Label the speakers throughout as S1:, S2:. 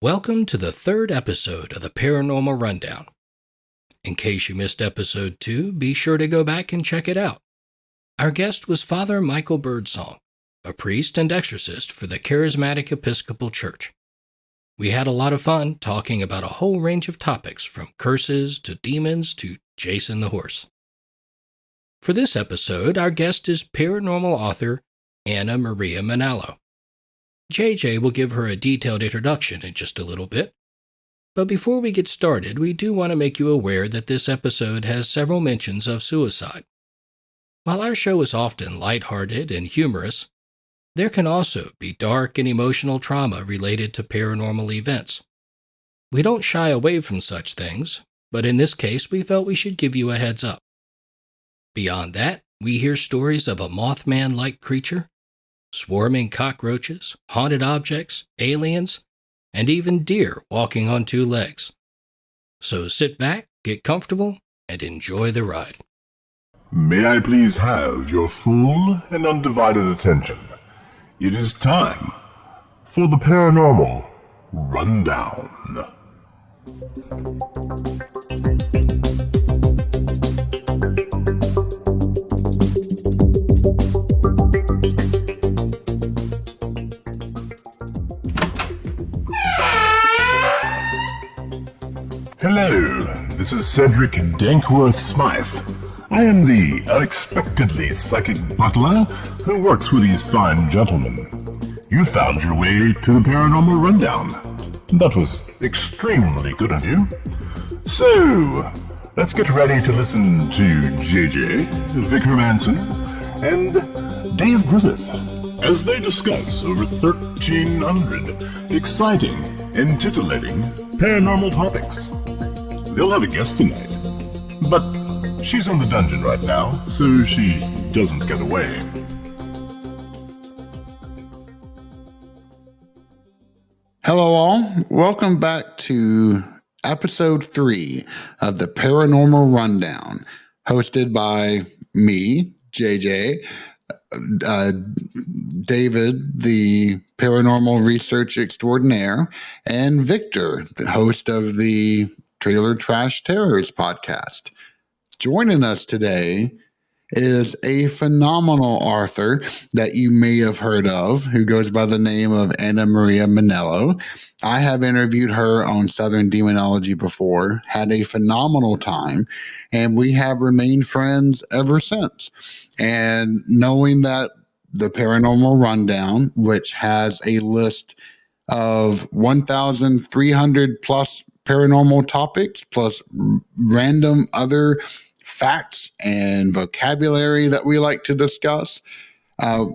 S1: Welcome to the third episode of the Paranormal Rundown. In case you missed episode 2, be sure to go back and check it out. Our guest was Father Michael Birdsong, a priest and exorcist for the Charismatic Episcopal Church. We had a lot of fun talking about a whole range of topics from curses to demons to Jason the horse. For this episode, our guest is paranormal author Anna Maria Manalo. JJ will give her a detailed introduction in just a little bit. But before we get started, we do want to make you aware that this episode has several mentions of suicide. While our show is often lighthearted and humorous, there can also be dark and emotional trauma related to paranormal events. We don't shy away from such things, but in this case we felt we should give you a heads up. Beyond that, we hear stories of a Mothman-like creature, swarming cockroaches, haunted objects, aliens, and even deer walking on 2 legs. So sit back, get comfortable, and enjoy the ride.
S2: May I please have your full and undivided attention? It is time for the Paranormal Rundown. Hello, this is Cedric Dankworth Smythe. I am the unexpectedly psychic butler who works with these fine gentlemen. You found your way to the Paranormal Rundown. That was extremely good of you. So, let's get ready to listen to JJ, Vicar Manson, and Dave Griffith as they discuss over 1,300 exciting and titillating paranormal topics. They'll have a guest tonight, but she's in the dungeon right now, so she doesn't get away.
S3: Hello all, welcome back to episode 3 of the Paranormal Rundown, hosted by me, JJ, David, the paranormal research extraordinaire, and Victor, the host of the Trailer Trash Terrors podcast. Joining us today is a phenomenal author that you may have heard of, who goes by the name of Anna Maria Manalo. I have interviewed her on Southern Demonology before, had a phenomenal time, and we have remained friends ever since. And knowing that the Paranormal Rundown, which has a list of 1,300 plus paranormal topics, plus random other facts and vocabulary that we like to discuss,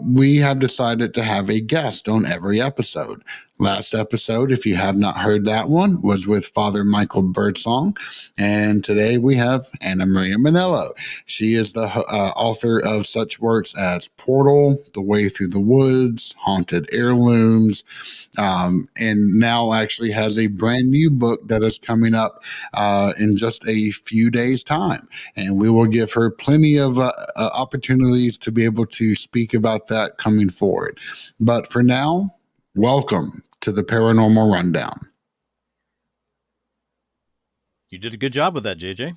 S3: we have decided to have a guest on every episode. Last episode, if you have not heard that one, was with Father Michael Birdsong, and today we have Anna Maria Manalo. She is the author of such works as Portal, The Way Through the Woods, Haunted Heirlooms, and now actually has a brand new book that is coming up in just a few days' time. And we will give her plenty of opportunities to be able to speak about that coming forward. But for now, welcome to the Paranormal Rundown.
S4: You did a good job with that, JJ.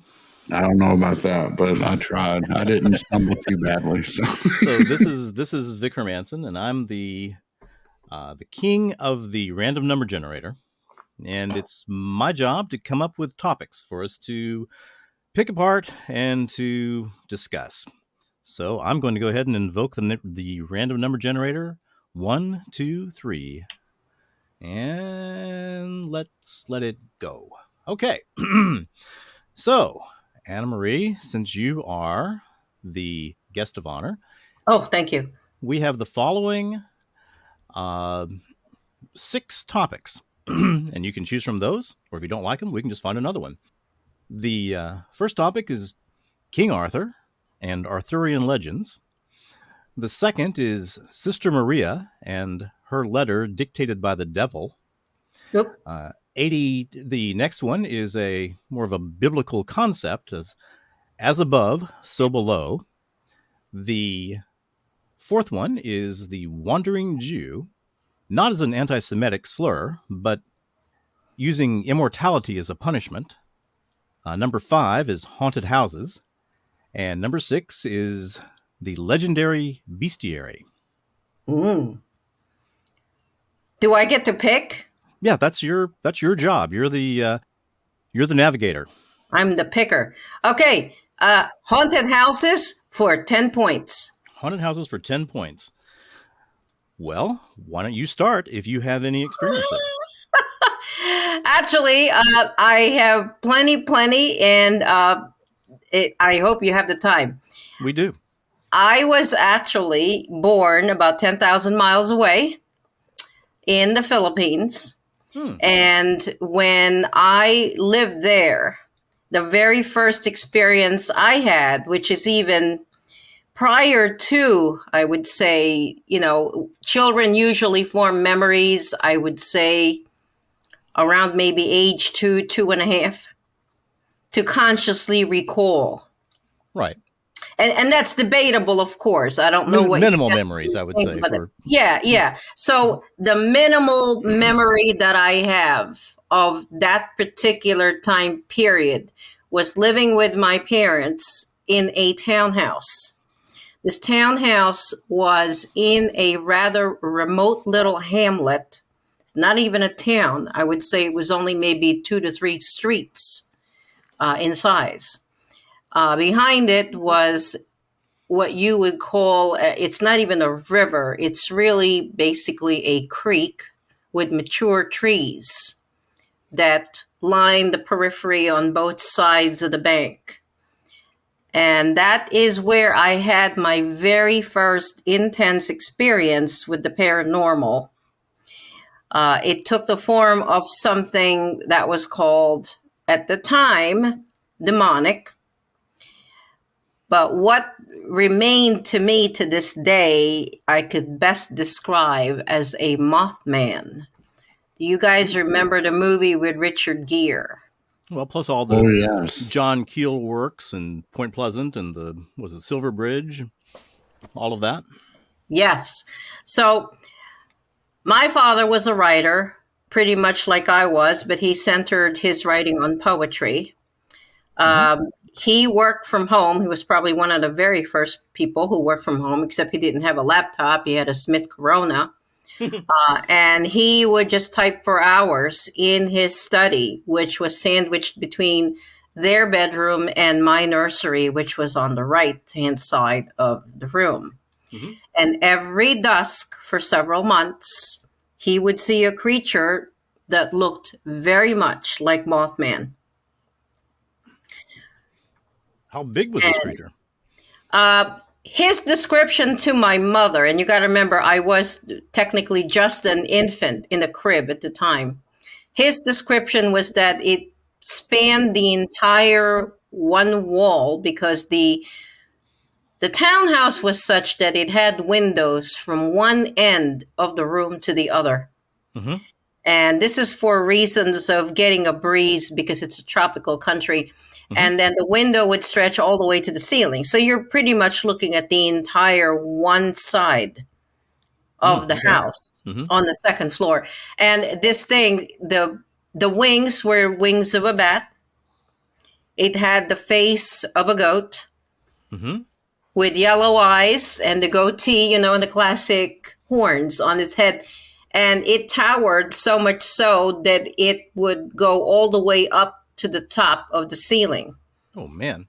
S3: I don't know about that, but I tried. I didn't stumble too badly. So
S4: this is Vicar Manson, and I'm the king of the random number generator, and it's my job to come up with topics for us to pick apart and to discuss. So I'm going to go ahead and invoke the random number generator. 1, 2, 3, and let's let it go. Okay. So, Anna Marie, since you are the guest of honor.
S5: Oh, thank you.
S4: We have the following 6 topics, and you can choose from those, or if you don't like them, we can just find another one. The first topic is King Arthur and Arthurian legends. The second is Sister Maria and her letter dictated by the devil.
S5: Yep.
S4: The next one is a more of a biblical concept of as above, so below. The fourth one is the Wandering Jew, not as an anti-Semitic slur, but using immortality as a punishment. Number 5 is haunted houses. And number 6 is the legendary bestiary.
S5: Mm. Do I get to pick?
S4: Yeah, that's your job. You're the navigator.
S5: I'm the picker. Okay. Haunted houses for 10 points.
S4: Haunted houses for 10 points. Well, why don't you start if you have any experience there?
S5: Actually, I have plenty, and I hope you have the time.
S4: We do.
S5: I was actually born about 10,000 miles away in the Philippines. And when I lived there, the very first experience I had, which is even prior to, I would say, children usually form memories, I would say, around maybe age 2.5, to consciously recall.
S4: Right.
S5: And that's debatable, of course. I don't know what
S4: minimal memories, I would say.
S5: Yeah. So the minimal memory that I have of that particular time period was living with my parents in a townhouse. This townhouse was in a rather remote little hamlet. It's not even a town. I would say it was only maybe 2 to 3 streets in size. Behind it was what you would call, it's not even a river. It's really basically a creek with mature trees that line the periphery on both sides of the bank. And that is where I had my very first intense experience with the paranormal. It took the form of something that was called, at the time, demonic. But what remained to me to this day, I could best describe as a Mothman. Do you guys remember the movie with Richard Gere?
S4: Well, plus all the
S3: yes.
S4: John Keel works and Point Pleasant and Silver Bridge, all of that?
S5: Yes. So my father was a writer, pretty much like I was, but he centered his writing on poetry. He worked from home. He was probably one of the very first people who worked from home, except he didn't have a laptop. He had a Smith Corona. And he would just type for hours in his study, which was sandwiched between their bedroom and my nursery, which was on the right-hand side of the room. Mm-hmm. And every dusk for several months, he would see a creature that looked very much like Mothman.
S4: How big was this creature?
S5: His description to my mother, and you got to remember, I was technically just an infant in a crib at the time. His description was that it spanned the entire one wall because the townhouse was such that it had windows from one end of the room to the other. Mm-hmm. And this is for reasons of getting a breeze because it's a tropical country. Mm-hmm. And then the window would stretch all the way to the ceiling. So you're pretty much looking at the entire one side of the house on the second floor. And this thing, the wings were wings of a bat. It had the face of a goat with yellow eyes and the goatee, and the classic horns on its head. And it towered so much so that it would go all the way up to the top of the ceiling.
S4: Oh, man.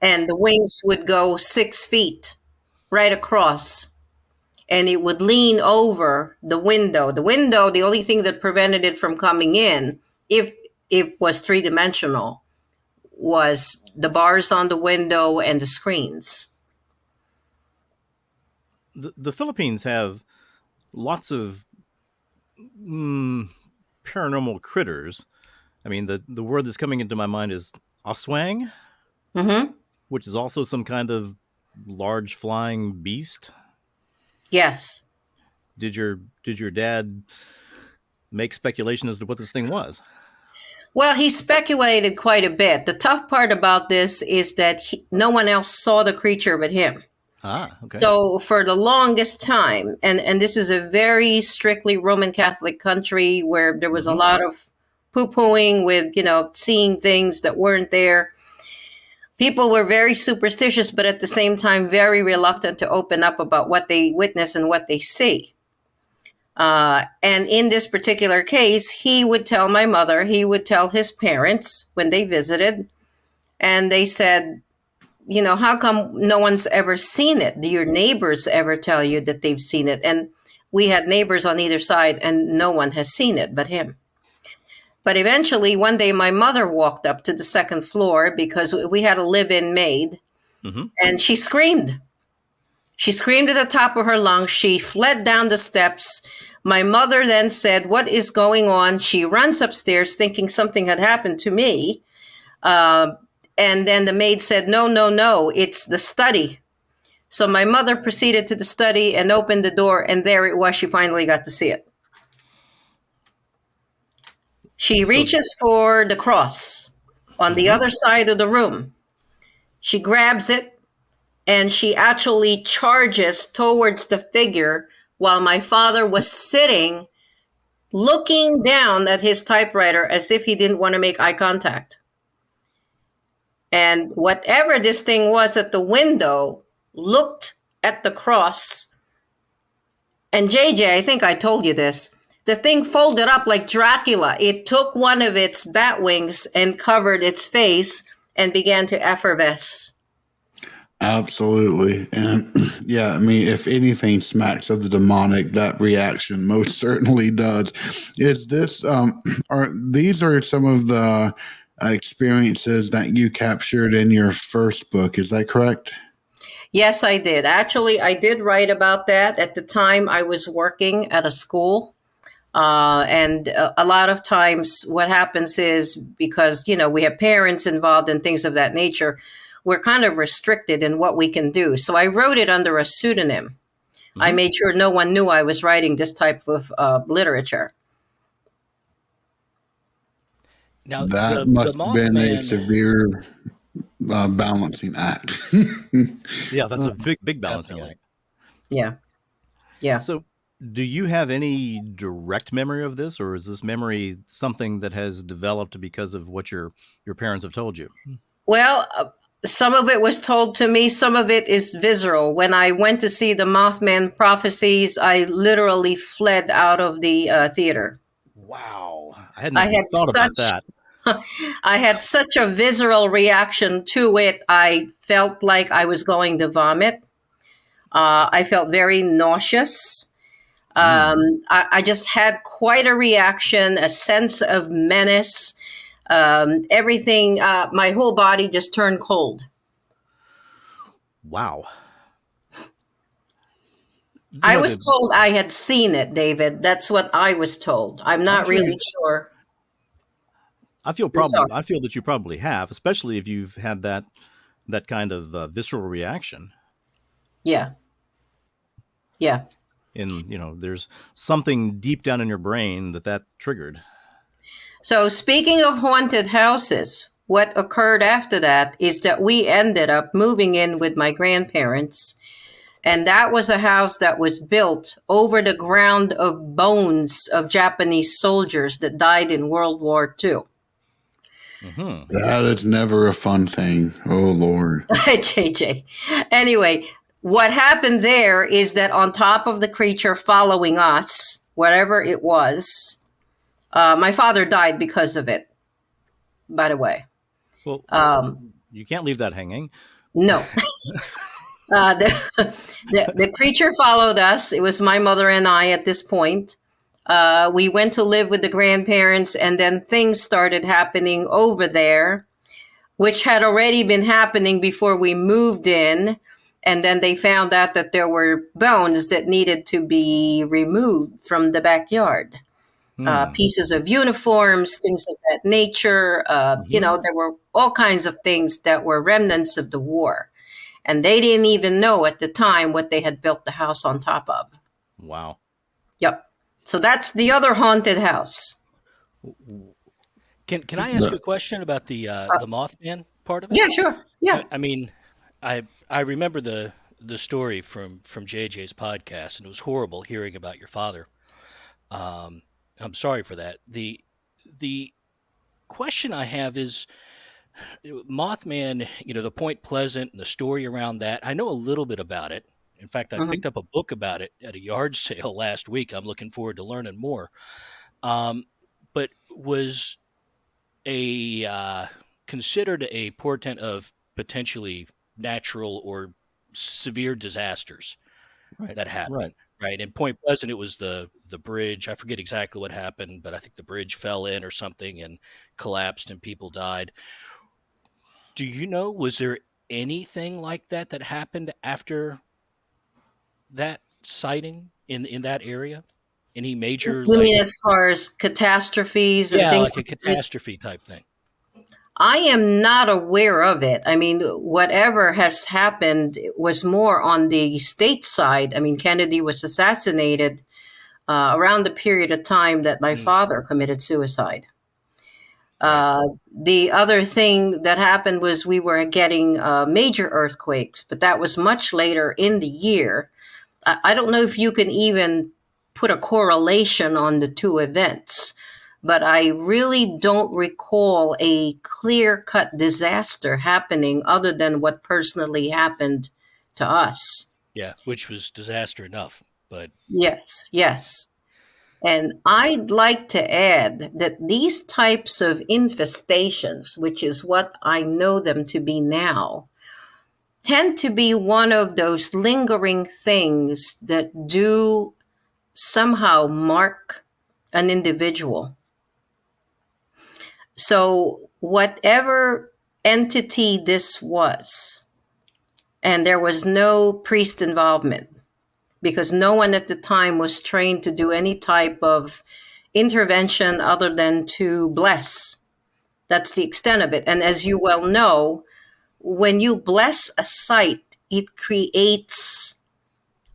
S5: And the wings would go 6 feet right across. And it would lean over the window. The window, the only thing that prevented it from coming in, if it was 3-dimensional, was the bars on the window and the screens.
S4: The Philippines have lots of paranormal critters. I mean, the word that's coming into my mind is aswang, which is also some kind of large flying beast.
S5: Yes.
S4: Did your dad make speculation as to what this thing was?
S5: Well, he speculated quite a bit. The tough part about this is that no one else saw the creature but him.
S4: Okay.
S5: So for the longest time, and this is a very strictly Roman Catholic country where there was a lot of poo-pooing, with, seeing things that weren't there. People were very superstitious, but at the same time, very reluctant to open up about what they witness and what they see. And in this particular case, he would tell my mother, he would tell his parents when they visited, and they said, how come no one's ever seen it? Do your neighbors ever tell you that they've seen it? And we had neighbors on either side, and no one has seen it but him. But eventually, one day, my mother walked up to the second floor because we had a live-in maid, and she screamed. She screamed at the top of her lungs. She fled down the steps. My mother then said, "What is going on?" She runs upstairs thinking something had happened to me. And then the maid said, no, it's the study. So my mother proceeded to the study and opened the door, and there it was. She finally got to see it. She reaches for the cross on the other side of the room. She grabs it, and she actually charges towards the figure while my father was sitting, looking down at his typewriter as if he didn't want to make eye contact. And whatever this thing was at the window looked at the cross. And JJ, I think I told you this. The thing folded up like Dracula. It took one of its bat wings and covered its face and began to effervesce.
S3: Absolutely. And yeah, I mean, if anything smacks of the demonic, that reaction most certainly does. Is this, these are some of the experiences that you captured in your first book. Is that correct?
S5: Yes, I did. Actually, I did write about that. At the time, I was working at a school. And a lot of times what happens is, because, we have parents involved and things of that nature, we're kind of restricted in what we can do. So I wrote it under a pseudonym. I made sure no one knew I was writing this type of literature.
S3: Now, that must have been a severe balancing act.
S4: Yeah, that's a big balancing act.
S5: Yeah. Yeah.
S4: So do you have any direct memory of this, or is this memory something that has developed because of what your parents have told you?
S5: Well, some of it was told to me. Some of it is visceral. When I went to see the Mothman prophecies, I literally fled out of the theater.
S4: Wow. I hadn't even thought about that.
S5: I had such a visceral reaction to it. I felt like I was going to vomit. I felt very nauseous. I just had quite a reaction, a sense of menace. Everything, my whole body just turned cold.
S4: Wow.
S5: I was told I had seen it, David. That's what I was told. I'm not really sure.
S4: I feel that you probably have, especially if you've had that kind of visceral reaction.
S5: Yeah. Yeah.
S4: And, there's something deep down in your brain that triggered.
S5: So speaking of haunted houses, what occurred after that is that we ended up moving in with my grandparents. And that was a house that was built over the ground of bones of Japanese soldiers that died in World War II.
S3: That is never a fun thing. Oh, Lord.
S5: JJ. Anyway, what happened there is that on top of the creature following us, whatever it was, my father died because of it, by the way.
S4: Well, you can't leave that hanging.
S5: No. The creature followed us. It was my mother and I at this point. We went to live with the grandparents, and then things started happening over there, which had already been happening before we moved in. And then they found out that there were bones that needed to be removed from the backyard. Pieces of uniforms, things of that nature. There were all kinds of things that were remnants of the war. And they didn't even know at the time what they had built the house on top of.
S4: Wow.
S5: Yep. So that's the other haunted house.
S6: Can I ask you a question about the Mothman part of it?
S5: Yeah, sure. Yeah.
S6: I mean, I remember the story from JJ's podcast, and it was horrible hearing about your father. I'm sorry for that. question I have is Mothman, the Point Pleasant and the story around that. I know a little bit about it. In fact, I
S5: Mhm.
S6: picked up a book about it at a yard sale last week. I'm looking forward to learning more. Um, but was a considered a portent of potentially natural or severe disasters
S4: Right.
S6: that happen,
S4: Right.
S6: right? In Point Pleasant, it was the bridge. I forget exactly what happened, but I think the bridge fell in or something and collapsed and people died. Do you know, was there anything like that that happened after that sighting in that area? Any major,
S5: You
S6: like,
S5: mean as far as catastrophes and
S6: yeah,
S5: things
S6: like a
S5: like that?
S6: catastrophe type thing?
S5: I am not aware of it. I mean, whatever has happened was more on the state side. I mean, Kennedy was assassinated around the period of time that my
S6: Mm,
S5: father committed suicide.
S6: right.
S5: The other thing that happened was we were getting major earthquakes, but that was much later in the year. I don't know if you can even put a correlation on the two events, but I really don't recall a clear cut disaster happening other than what personally happened to us.
S6: Yeah, which was disaster enough. But
S5: Yes, yes. And I'd like to add that these types of infestations, which is what I know them to be now, tend to be one of those lingering things that do somehow mark an individual. So, whatever entity this was, and there was no priest involvement because no one at the time was trained to do any type of intervention other than to bless. That's the extent of it. And as you well know, when you bless a site, it creates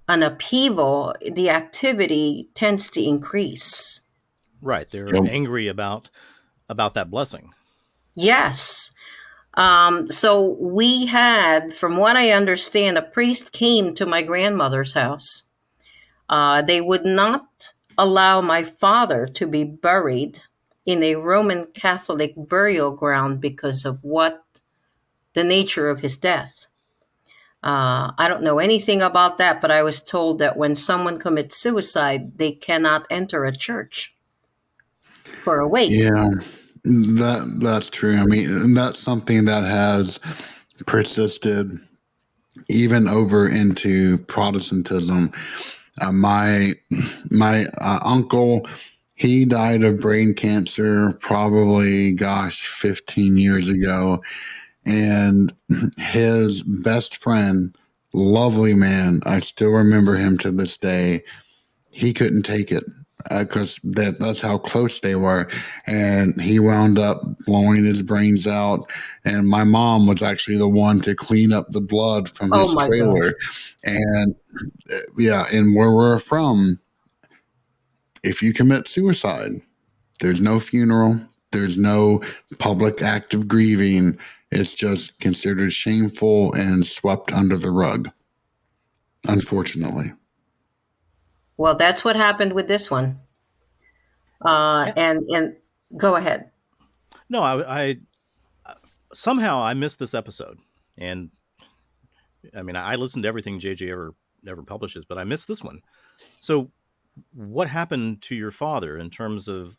S5: an upheaval. The activity tends to increase.
S4: Right. They're
S3: Yep.
S4: angry about that blessing.
S5: Yes. So we had, from what I understand, a priest came to my grandmother's house. They would not allow my father to be buried in a Roman Catholic burial ground because of what the nature of his death. I don't know anything about that, but I was told that when someone commits suicide, they cannot enter a church for a wake.
S3: Yeah, that's true. I mean, and that's something that has persisted even over into Protestantism. My uncle, he died of brain cancer probably, gosh, 15 years ago, and his best friend, lovely man, I still remember him to this day. He couldn't take it because that's how close they were, and he wound up blowing his brains out. And my mom was actually the one to clean up the blood from
S5: Oh
S3: his
S5: my gosh.
S3: trailer. And yeah, and where we're from, if you commit suicide, there's no funeral, there's no public act of grieving. It's just considered shameful and swept under the rug, unfortunately.
S5: Well, that's what happened with this one.
S4: Yeah.
S5: And go ahead.
S4: No, I somehow I missed this episode, and I mean I listened to everything JJ ever publishes, but I missed this one. So, what happened to your father in terms of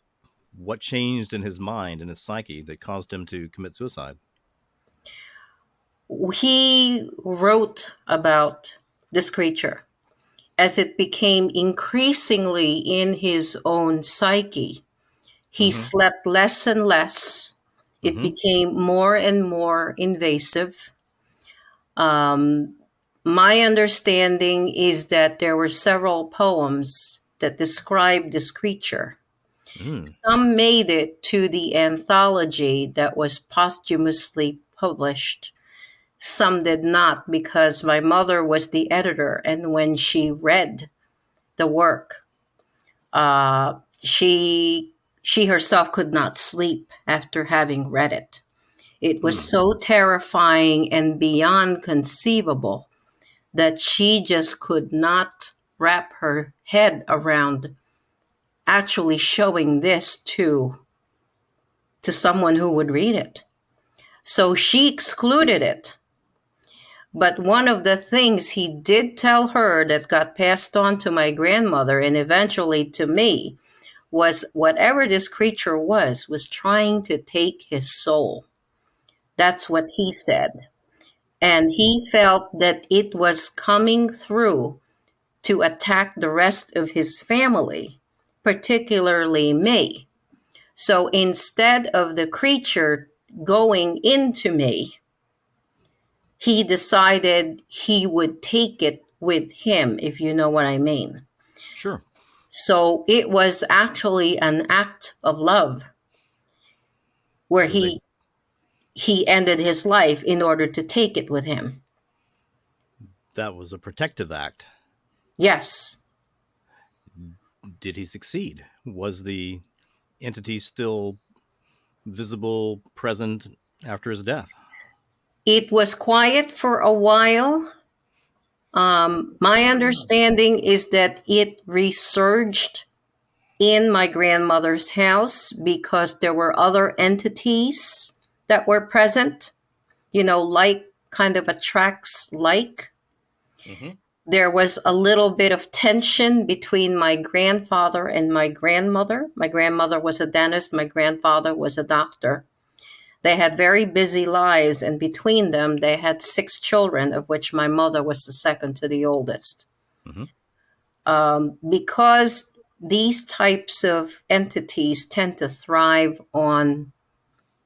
S4: what changed in his mind and his psyche that caused him to commit suicide?
S5: He wrote about this creature as it became increasingly in his own psyche. He
S4: Mm-hmm.
S5: slept less and less. It
S4: Mm-hmm.
S5: became more and more invasive. Um, my understanding is that there were several poems that described this creature.
S4: Mm.
S5: Some made it to the anthology that was posthumously published. Some did not because my mother was the editor, and when she read the work, she herself could not sleep after having read it. It was
S4: Mm.
S5: so terrifying and beyond conceivable that she just could not wrap her head around actually showing this to someone who would read it. So she excluded it. But one of the things he did tell her that got passed on to my grandmother and eventually to me was whatever this creature was trying to take his soul. That's what he said. And he felt that it was coming through to attack the rest of his family, particularly me. So instead of the creature going into me, he decided he would take it with him, if you know what I mean.
S4: Sure.
S5: So it was actually an act of love where he ended his life in order to take it with him.
S4: That was a protective act.
S5: Yes.
S4: Did he succeed? Was the entity still visible, present after his death?
S5: It was quiet for a while. My understanding is that it resurged in my grandmother's house because there were other entities that were present. Like kind of attracts like.
S6: Mm-hmm.
S5: There was a little bit of tension between my grandfather and my grandmother. My grandmother was a dentist. My grandfather was a doctor. They had very busy lives, and between them, they had 6 children, of which my mother was the second to the oldest.
S4: Mm-hmm.
S5: Because these types of entities tend to thrive on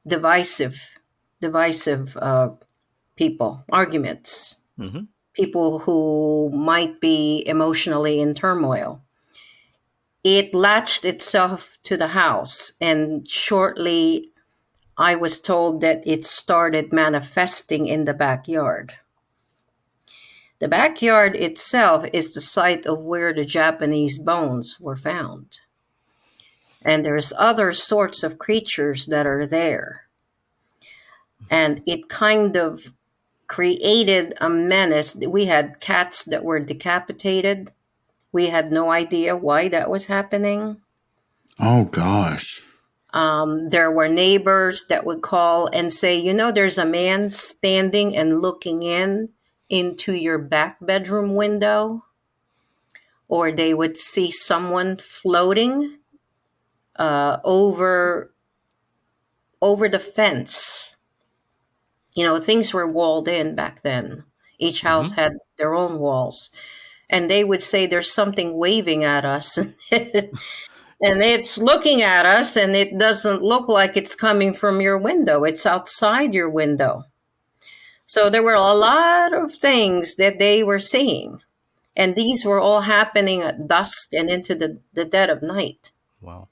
S5: divisive people, arguments,
S4: Mm-hmm.
S5: people who might be emotionally in turmoil. It latched itself to the house, and shortly I was told that it started manifesting in the backyard. The backyard itself is the site of where the Japanese bones were found. And there's other sorts of creatures that are there. And it kind of created a menace. We had cats that were decapitated. We had no idea why that was happening.
S3: Oh, gosh.
S5: There were neighbors that would call and say, there's a man standing and looking into your back bedroom window. Or they would see someone floating over the fence. Things were walled in back then. Each house had their own walls. And they would say there's something waving at us. And it's looking at us, and it doesn't look like it's coming from your window. It's outside your window. So there were a lot of things that they were seeing. And these were all happening at dusk and into the dead of night.
S4: Wow.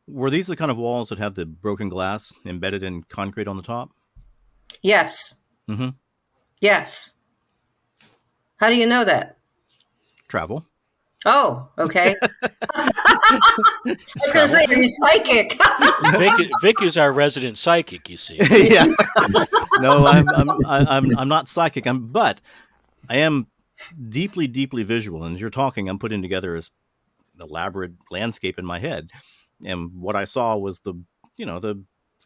S4: Were these the kind of walls that had the broken glass embedded in concrete on the top?
S5: Yes.
S4: Mm-hmm.
S5: Yes. How do you know that?
S4: Travel.
S5: Oh, okay. I was going to say, are you psychic?
S6: Vic is our resident psychic, you see.
S4: Yeah. No, I'm not psychic. But I am deeply, deeply visual. And as you're talking, I'm putting together this elaborate landscape in my head. And what I saw was the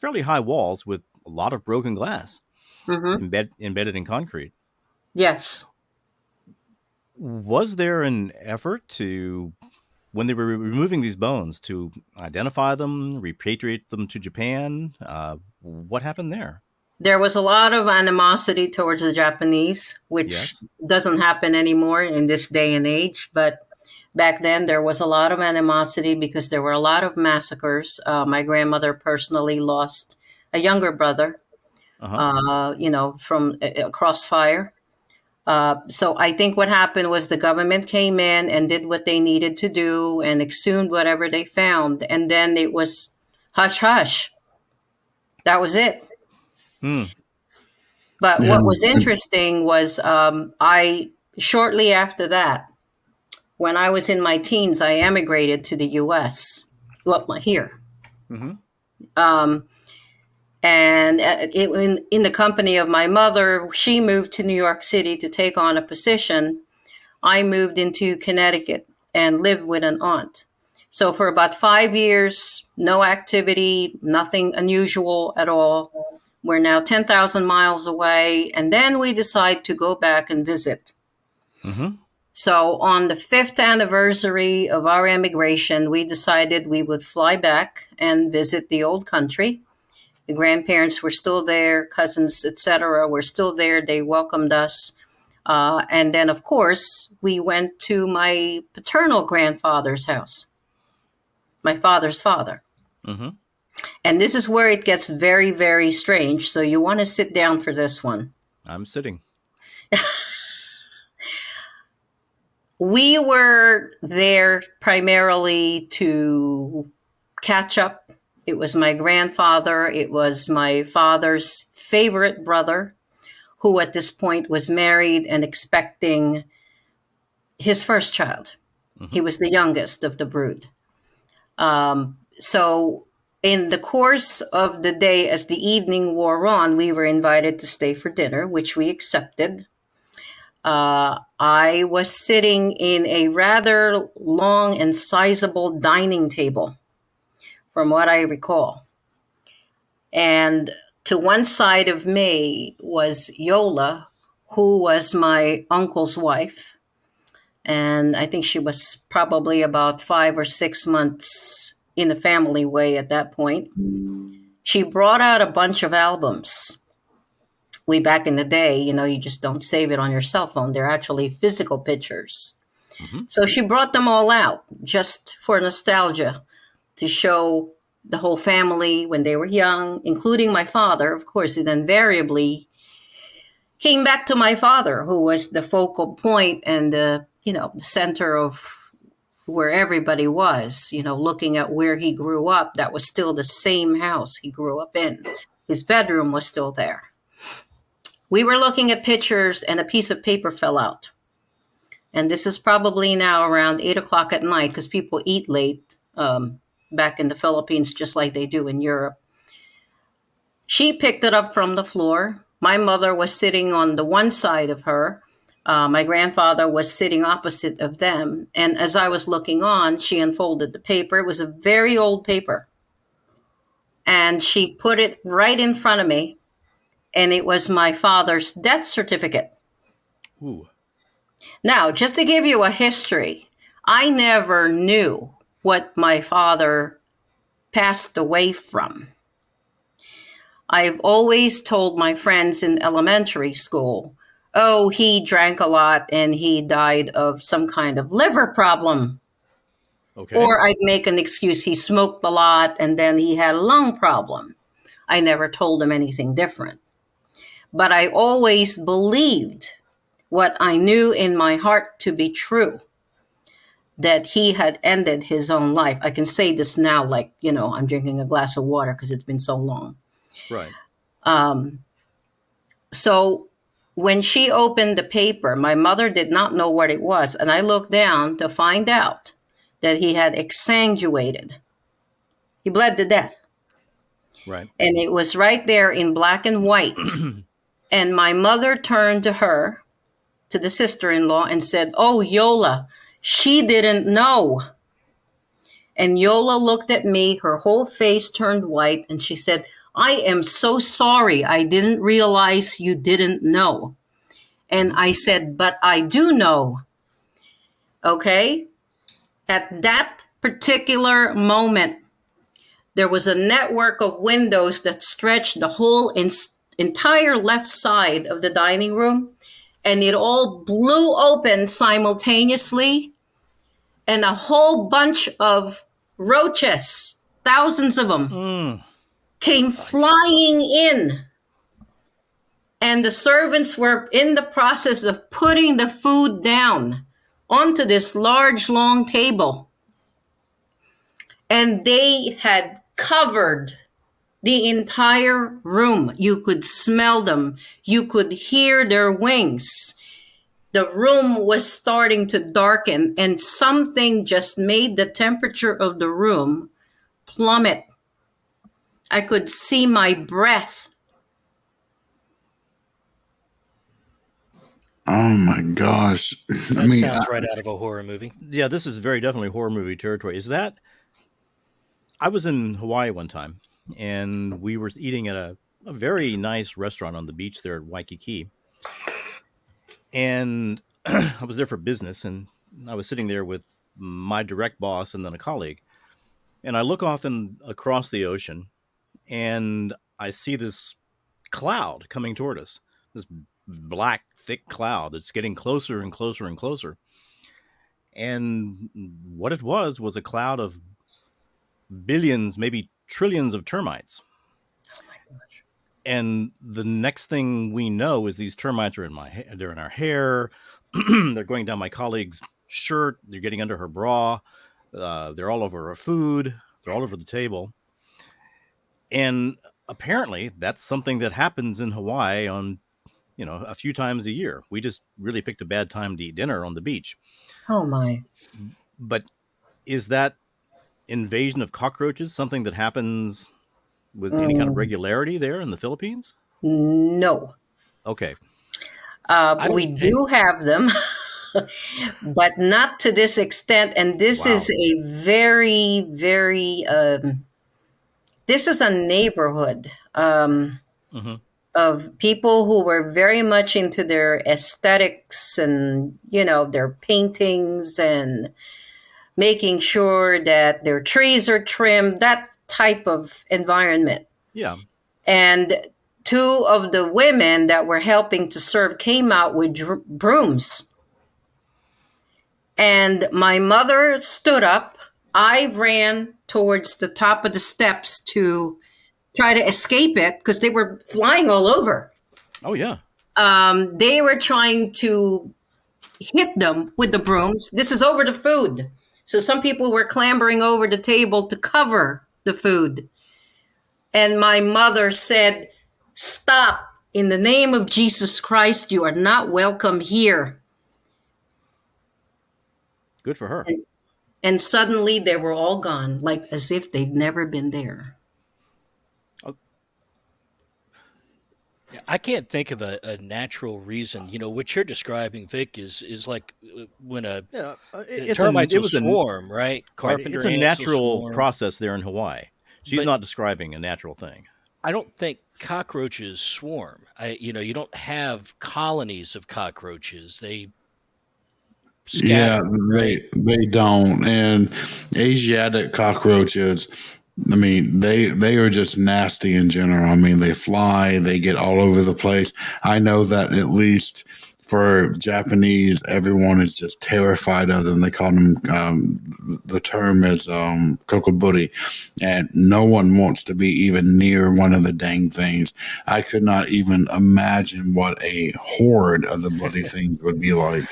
S4: fairly high walls with a lot of broken glass embedded in concrete.
S5: Yes.
S4: Was there an effort to, when they were removing these bones, to identify them, repatriate them to Japan? What happened there?
S5: There was a lot of animosity towards the Japanese, which doesn't happen anymore in this day and age. But back then, there was a lot of animosity because there were a lot of massacres. My grandmother personally lost a younger brother, from a crossfire. So I think what happened was the government came in and did what they needed to do and exhumed whatever they found. And then it was hush, hush. That was it. But what was interesting was shortly after that, when I was in my teens, I emigrated to the U.S. Well, here. And in the company of my mother, she moved to New York City to take on a position. I moved into Connecticut and lived with an aunt. So for about 5 years, no activity, nothing unusual at all. We're now 10,000 miles away, and then we decide to go back and visit.
S4: Mm-hmm.
S5: So on the 5th anniversary of our emigration, we decided we would fly back and visit the old country. The grandparents were still there, cousins, etc. were still there. They welcomed us. And then, of course, we went to my paternal grandfather's house, my father's father.
S4: Mm-hmm.
S5: And this is where it gets very, very strange. So you want to sit down for this one.
S4: I'm sitting.
S5: We were there primarily to catch up. It was my grandfather. It was my father's favorite brother, who at this point was married and expecting his first child.
S4: Mm-hmm.
S5: He was the youngest of the brood. So in the course of the day, as the evening wore on, we were invited to stay for dinner, which we accepted. I was sitting in a rather long and sizable dining table, from what I recall. And to one side of me was Yola, who was my uncle's wife. And I think she was probably about 5 or 6 months in the family way at that point. She brought out a bunch of albums. Way back in the day, you just don't save it on your cell phone. They're actually physical pictures.
S4: Mm-hmm.
S5: So she brought them all out just for nostalgia, to show the whole family when they were young, including my father. Of course, it invariably came back to my father, who was the focal point and the center of where everybody was, looking at where he grew up. That was still the same house he grew up in. His bedroom was still there. We were looking at pictures and a piece of paper fell out. And this is probably now around 8 o'clock at night, because people eat late back in the Philippines, just like they do in Europe. She picked it up from the floor. My mother was sitting on the one side of her. My grandfather was sitting opposite of them. And as I was looking on, she unfolded the paper. It was a very old paper. And she put it right in front of me. And it was my father's death certificate.
S4: Ooh.
S5: Now, just to give you a history, I never knew what my father passed away from. I've always told my friends in elementary school, oh, he drank a lot and he died of some kind of liver problem.
S4: Okay.
S5: Or I'd make an excuse, he smoked a lot and then he had a lung problem. I never told him anything different. But I always believed what I knew in my heart to be true, that he had ended his own life. I can say this now like, I'm drinking a glass of water because it's been so long.
S4: Right.
S5: So when she opened the paper, my mother did not know what it was. And I looked down to find out that he had exsanguinated. He bled to death.
S4: Right.
S5: And it was right there in black and white. And my mother turned to her, to the sister-in-law, and said, oh, Yola, she didn't know. And Yola looked at me, her whole face turned white, and she said, I am so sorry. I didn't realize you didn't know. And I said, but I do know. Okay? At that particular moment, there was a network of windows that stretched the whole entire left side of the dining room, and it all blew open simultaneously, and a whole bunch of roaches, thousands of them, came flying in. And the servants were in the process of putting the food down onto this large, long table. And they had covered the entire room. You could smell them. You could hear their wings. The room was starting to darken, and something just made the temperature of the room plummet. I could see my breath.
S3: Oh my gosh.
S6: That sounds right out of a horror movie.
S4: Yeah, this is very definitely horror movie territory. Is that I was in Hawaii one time, and we were eating at a very nice restaurant on the beach there at Waikiki. And I was there for business, and I was sitting there with my direct boss and then a colleague. And I look off across the ocean, and I see this cloud coming toward us. This black, thick cloud that's getting closer and closer and closer. And what it was a cloud of billions, maybe trillions of termites.
S5: Oh my gosh.
S4: And the next thing we know is these termites are they're in our hair. They're going down my colleague's shirt. They're getting under her bra. They're all over her food. They're all over the table. And apparently that's something that happens in Hawaii on, a few times a year. We just really picked a bad time to eat dinner on the beach.
S5: Oh my.
S4: But is that invasion of cockroaches something that happens with any kind of regularity there in the Philippines?
S5: No.
S4: Okay.
S5: We do have them, but not to this extent. And this
S4: Wow.
S5: is a very, very, this is a neighborhood of people who were very much into their aesthetics and, their paintings and making sure that their trees are trimmed, that type of environment.
S4: Yeah.
S5: And two of the women that were helping to serve came out with brooms. And my mother stood up. I ran towards the top of the steps to try to escape it because they were flying all over.
S4: Oh, yeah.
S5: They were trying to hit them with the brooms. This is over the food. So some people were clambering over the table to cover the food. And my mother said, "Stop. In the name of Jesus Christ, you are not welcome here."
S4: Good for her.
S5: And suddenly they were all gone, like as if they'd never been there.
S6: I can't think of a natural reason. What you're describing, Vic, is like when termites will swarm, right? Carpenter
S4: it's a
S6: ants
S4: natural
S6: will
S4: process there in Hawaii. She's not describing a natural thing.
S6: I don't think cockroaches swarm. You don't have colonies of cockroaches. They scatter, right?
S3: they don't. And Asiatic cockroaches, I mean, they are just nasty in general. I mean, they fly, they get all over the place. I know that at least for Japanese, everyone is just terrified of them. They call them, the term is kokoburi, and no one wants to be even near one of the dang things. I could not even imagine what a horde of the bloody things would be like.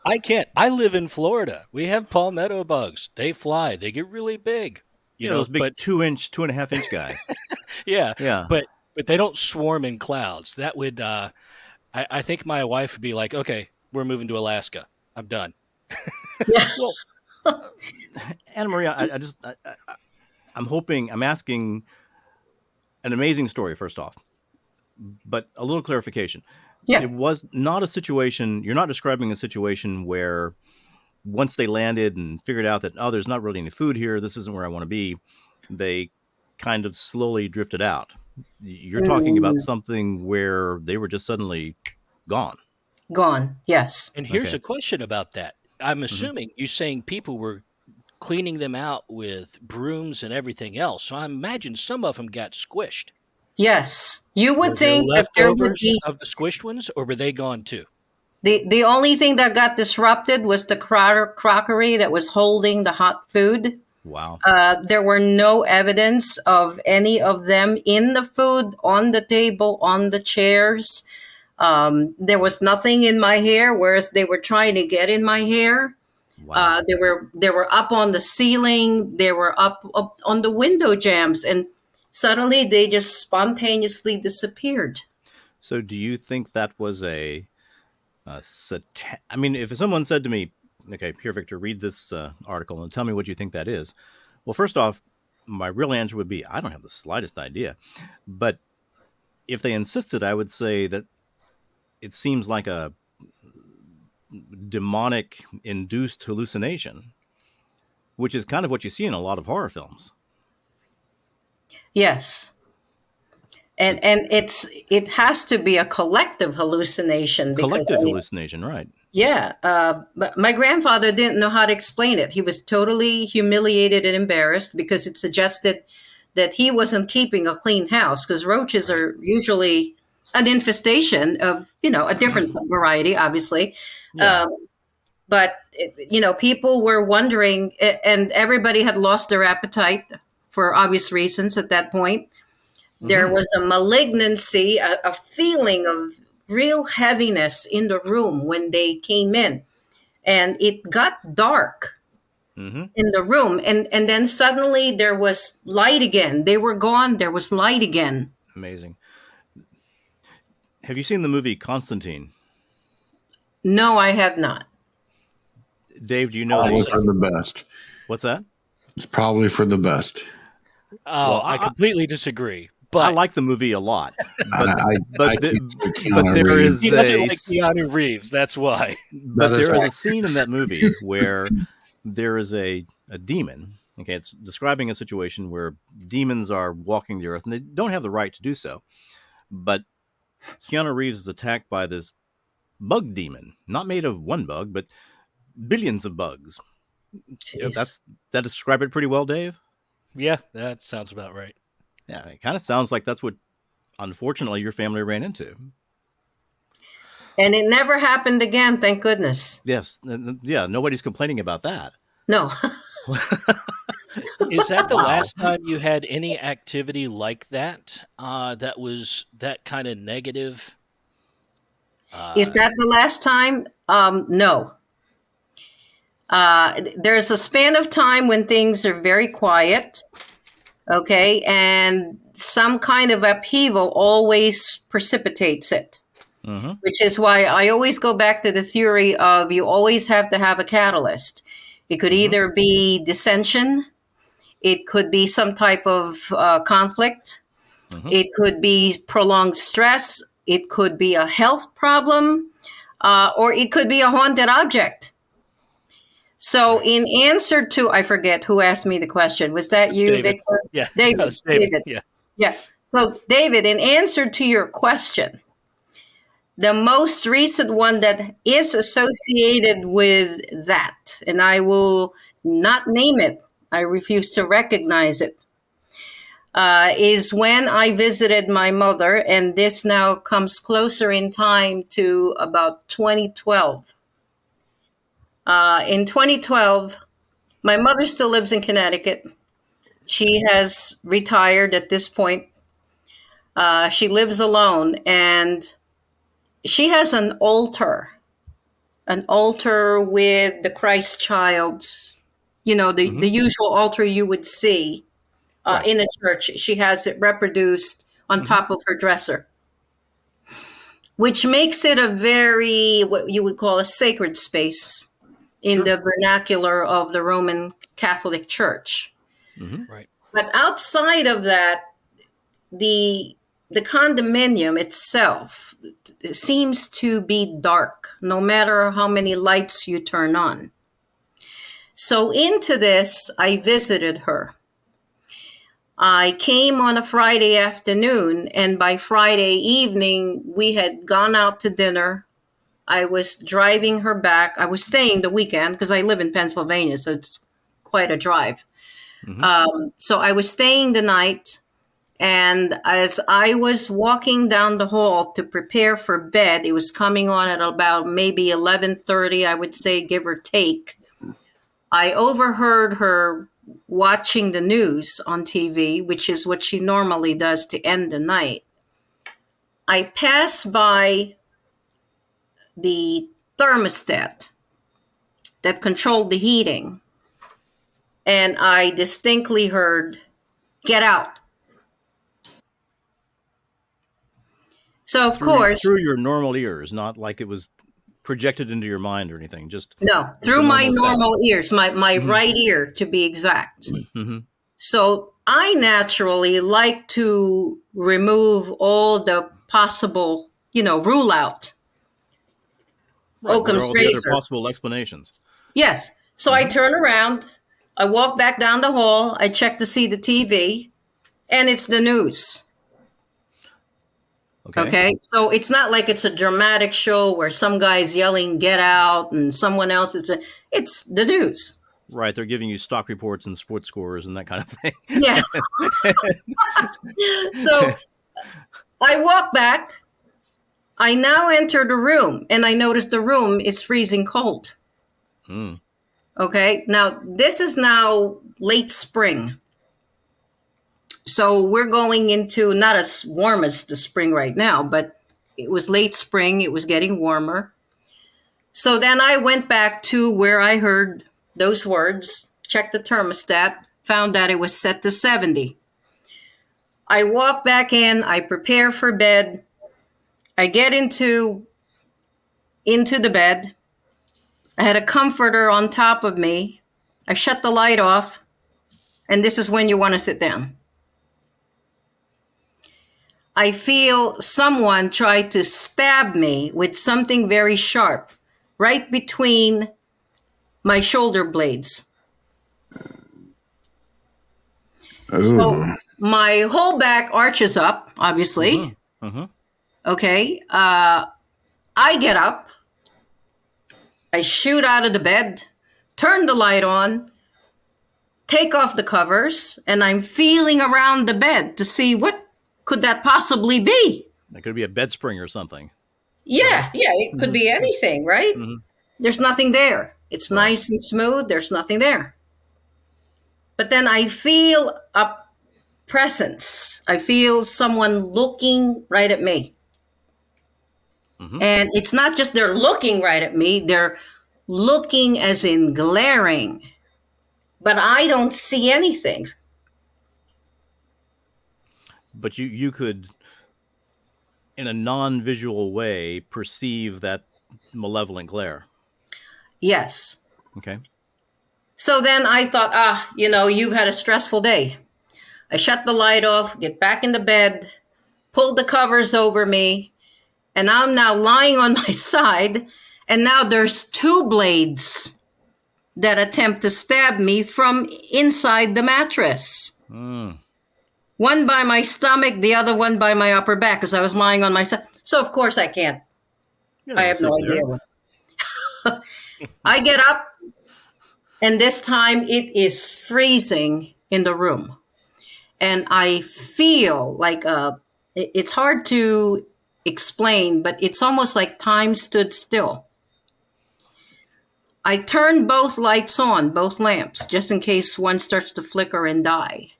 S6: I can't. I live in Florida. We have palmetto bugs. They fly. They get really big.
S4: Those big 2.5 inch guys.
S6: Yeah.
S4: Yeah.
S6: But they don't swarm in clouds. That would, I think my wife would be like, "Okay, we're moving to Alaska. I'm done."
S4: Well, Anna Maria, I'm asking an amazing story first off, but a little clarification.
S5: Yeah.
S4: It was not a situation, you're not describing a situation where once they landed and figured out that, there's not really any food here, this isn't where I want to be, they kind of slowly drifted out. You're talking about something where they were just suddenly gone.
S5: Gone, yes.
S6: And here's a question about that. I'm assuming you're saying people were cleaning them out with brooms and everything else. So I imagine some of them got squished.
S5: Yes. You would
S6: Were there
S5: think that there would
S6: leftovers
S5: be
S6: of the squished ones, or were they gone too?
S5: the only thing that got disrupted was the crockery that was holding the hot food.
S4: Wow.
S5: There were no evidence of any of them in the food, on the table, on the chairs. There was nothing in my hair, whereas they were trying to get in my hair.
S4: Wow.
S5: They were up on the ceiling. They were up on the window jambs, and suddenly they just spontaneously disappeared.
S4: So do you think that was I mean, if someone said to me, "Okay, here, Victor, read this article and tell me what you think that is." Well, first off, my real answer would be, I don't have the slightest idea. But if they insisted, I would say that it seems like a demonic induced hallucination, which is kind of what you see in a lot of horror films.
S5: Yes. And it has to be a collective hallucination because
S4: Collective hallucination, right?
S5: yeah, but my grandfather didn't know how to explain it. He was totally humiliated and embarrassed because it suggested that he wasn't keeping a clean house because roaches are usually an infestation of, a different variety, obviously.
S4: Yeah.
S5: But, people were wondering, and everybody had lost their appetite for obvious reasons at that point. There was a malignancy, a feeling of real heaviness in the room when they came in. And it got dark in the room. And then suddenly there was light again. They were gone. There was light again.
S4: Amazing. Have you seen the movie Constantine?
S5: No, I have not.
S4: Dave, do you know
S3: Probably for the best.
S4: What's that?
S3: It's probably for the best.
S6: Oh,
S4: Well,
S6: I completely disagree. But
S4: I like the movie a lot,
S3: I
S4: but
S3: can't take
S4: but
S3: Keanu
S4: there
S3: Reeves.
S4: is
S6: he doesn't
S4: a
S6: like Keanu Reeves. That's why.
S4: but
S3: That is
S4: there is a
S3: right.
S4: scene in that movie where there is a demon. Okay, it's describing a situation where demons are walking the earth and they don't have the right to do so. But Keanu Reeves is attacked by this bug demon, not made of one bug, but billions of bugs.
S5: Jeez.
S4: That describe it pretty well, Dave.
S6: Yeah, that sounds about right.
S4: Yeah, it kind of sounds like that's what, unfortunately, your family ran into.
S5: And it never happened again, thank goodness.
S4: Yes, yeah, nobody's complaining about that.
S5: No.
S6: Is that the last time you had any activity like that? That was that kind of negative.
S5: Is that the last time? No. There's a span of time when things are very quiet, okay, and some kind of upheaval always precipitates it, which is why I always go back to the theory of you always have to have a catalyst. It could either be dissension, it could be some type of conflict, it could be prolonged stress, it could be a health problem, or it could be a haunted object. So, in answer to, I forget who asked me the question. Was that you,
S6: David.
S5: Victor?
S6: Yeah,
S5: David.
S6: that was David.
S5: David.
S6: Yeah.
S5: Yeah. So, David, in answer to your question, the most recent one that is associated with that, and I will not name it, I refuse to recognize it, is when I visited my mother, and this now comes closer in time to about 2012. In 2012, my mother still lives in Connecticut. She has retired at this point. She lives alone, and she has an altar with the Christ child, the usual altar you would see in a church. She has it reproduced on top of her dresser, which makes it a very, what you would call a sacred space in the vernacular of the Roman Catholic Church.
S6: Right.
S5: But outside of that, the condominium itself seems to be dark, no matter how many lights you turn on. So into this, I visited her. I came on a Friday afternoon, and by Friday evening, we had gone out to dinner. I was driving her back. I was staying the weekend because I live in Pennsylvania, so it's quite a drive. So I was staying the night, and as I was walking down the hall to prepare for bed, it was coming on at about maybe 11:30, I would say, give or take. I overheard her watching the news on TV, which is what she normally does to end the night. I passed by the thermostat that controlled the heating, and I distinctly heard, "Get out." So, of course,
S4: through your normal ears, not like it was projected into your mind or anything. Just
S5: no, through my normal ears, my right ear to be exact. So I naturally like to remove all the possible, rule out. Occam's
S4: all the
S5: razor.
S4: other possible explanations.
S5: Yes. So I turn around, I walk back down the hall, I check to see the TV, and it's the news. Okay. So it's not like it's a dramatic show where some guy's yelling, "Get out," and someone else, it's the news.
S4: Right. They're giving you stock reports and sports scores and that kind of thing.
S5: Yeah. So I walk back. I now enter the room, and I notice the room is freezing cold. Okay. Now, this is now late spring. So we're going into not as warm as the spring right now, but it was late spring. It was getting warmer. So then I went back to where I heard those words, checked the thermostat, found that it was set to 70. I walk back in, I prepare for bed. I get into the bed. I had a comforter on top of me. I shut the light off. And this is when you want to sit down. I feel someone try to stab me with something very sharp right between my shoulder blades.
S3: Ooh.
S5: So my whole back arches up, obviously. Okay. I get up. I shoot out of the bed, turn the light on, take off the covers, and I'm feeling around the bed to see what could that possibly be.
S4: That could be a bed spring or something.
S5: Yeah, it could be anything, right? There's nothing there. It's nice and smooth. There's nothing there. But then I feel a presence. I feel someone looking right at me. And it's not just they're looking right at me. They're looking as in glaring. But I don't see anything.
S4: But you could, in a non-visual way, perceive that malevolent glare.
S5: Yes.
S4: Okay.
S5: So then I thought, you've had a stressful day. I shut the light off, get back into bed, pulled the covers over me, and I'm now lying on my side, and now there's two blades that attempt to stab me from inside the mattress. One by my stomach, the other one by my upper back, because I was lying on my side. So, of course, I can't. I have no idea. I get up, and this time it is freezing in the room. And I feel like it's hard to explain, but it's almost like time stood still. I turned both lights on, both lamps, just in case one starts to flicker and die.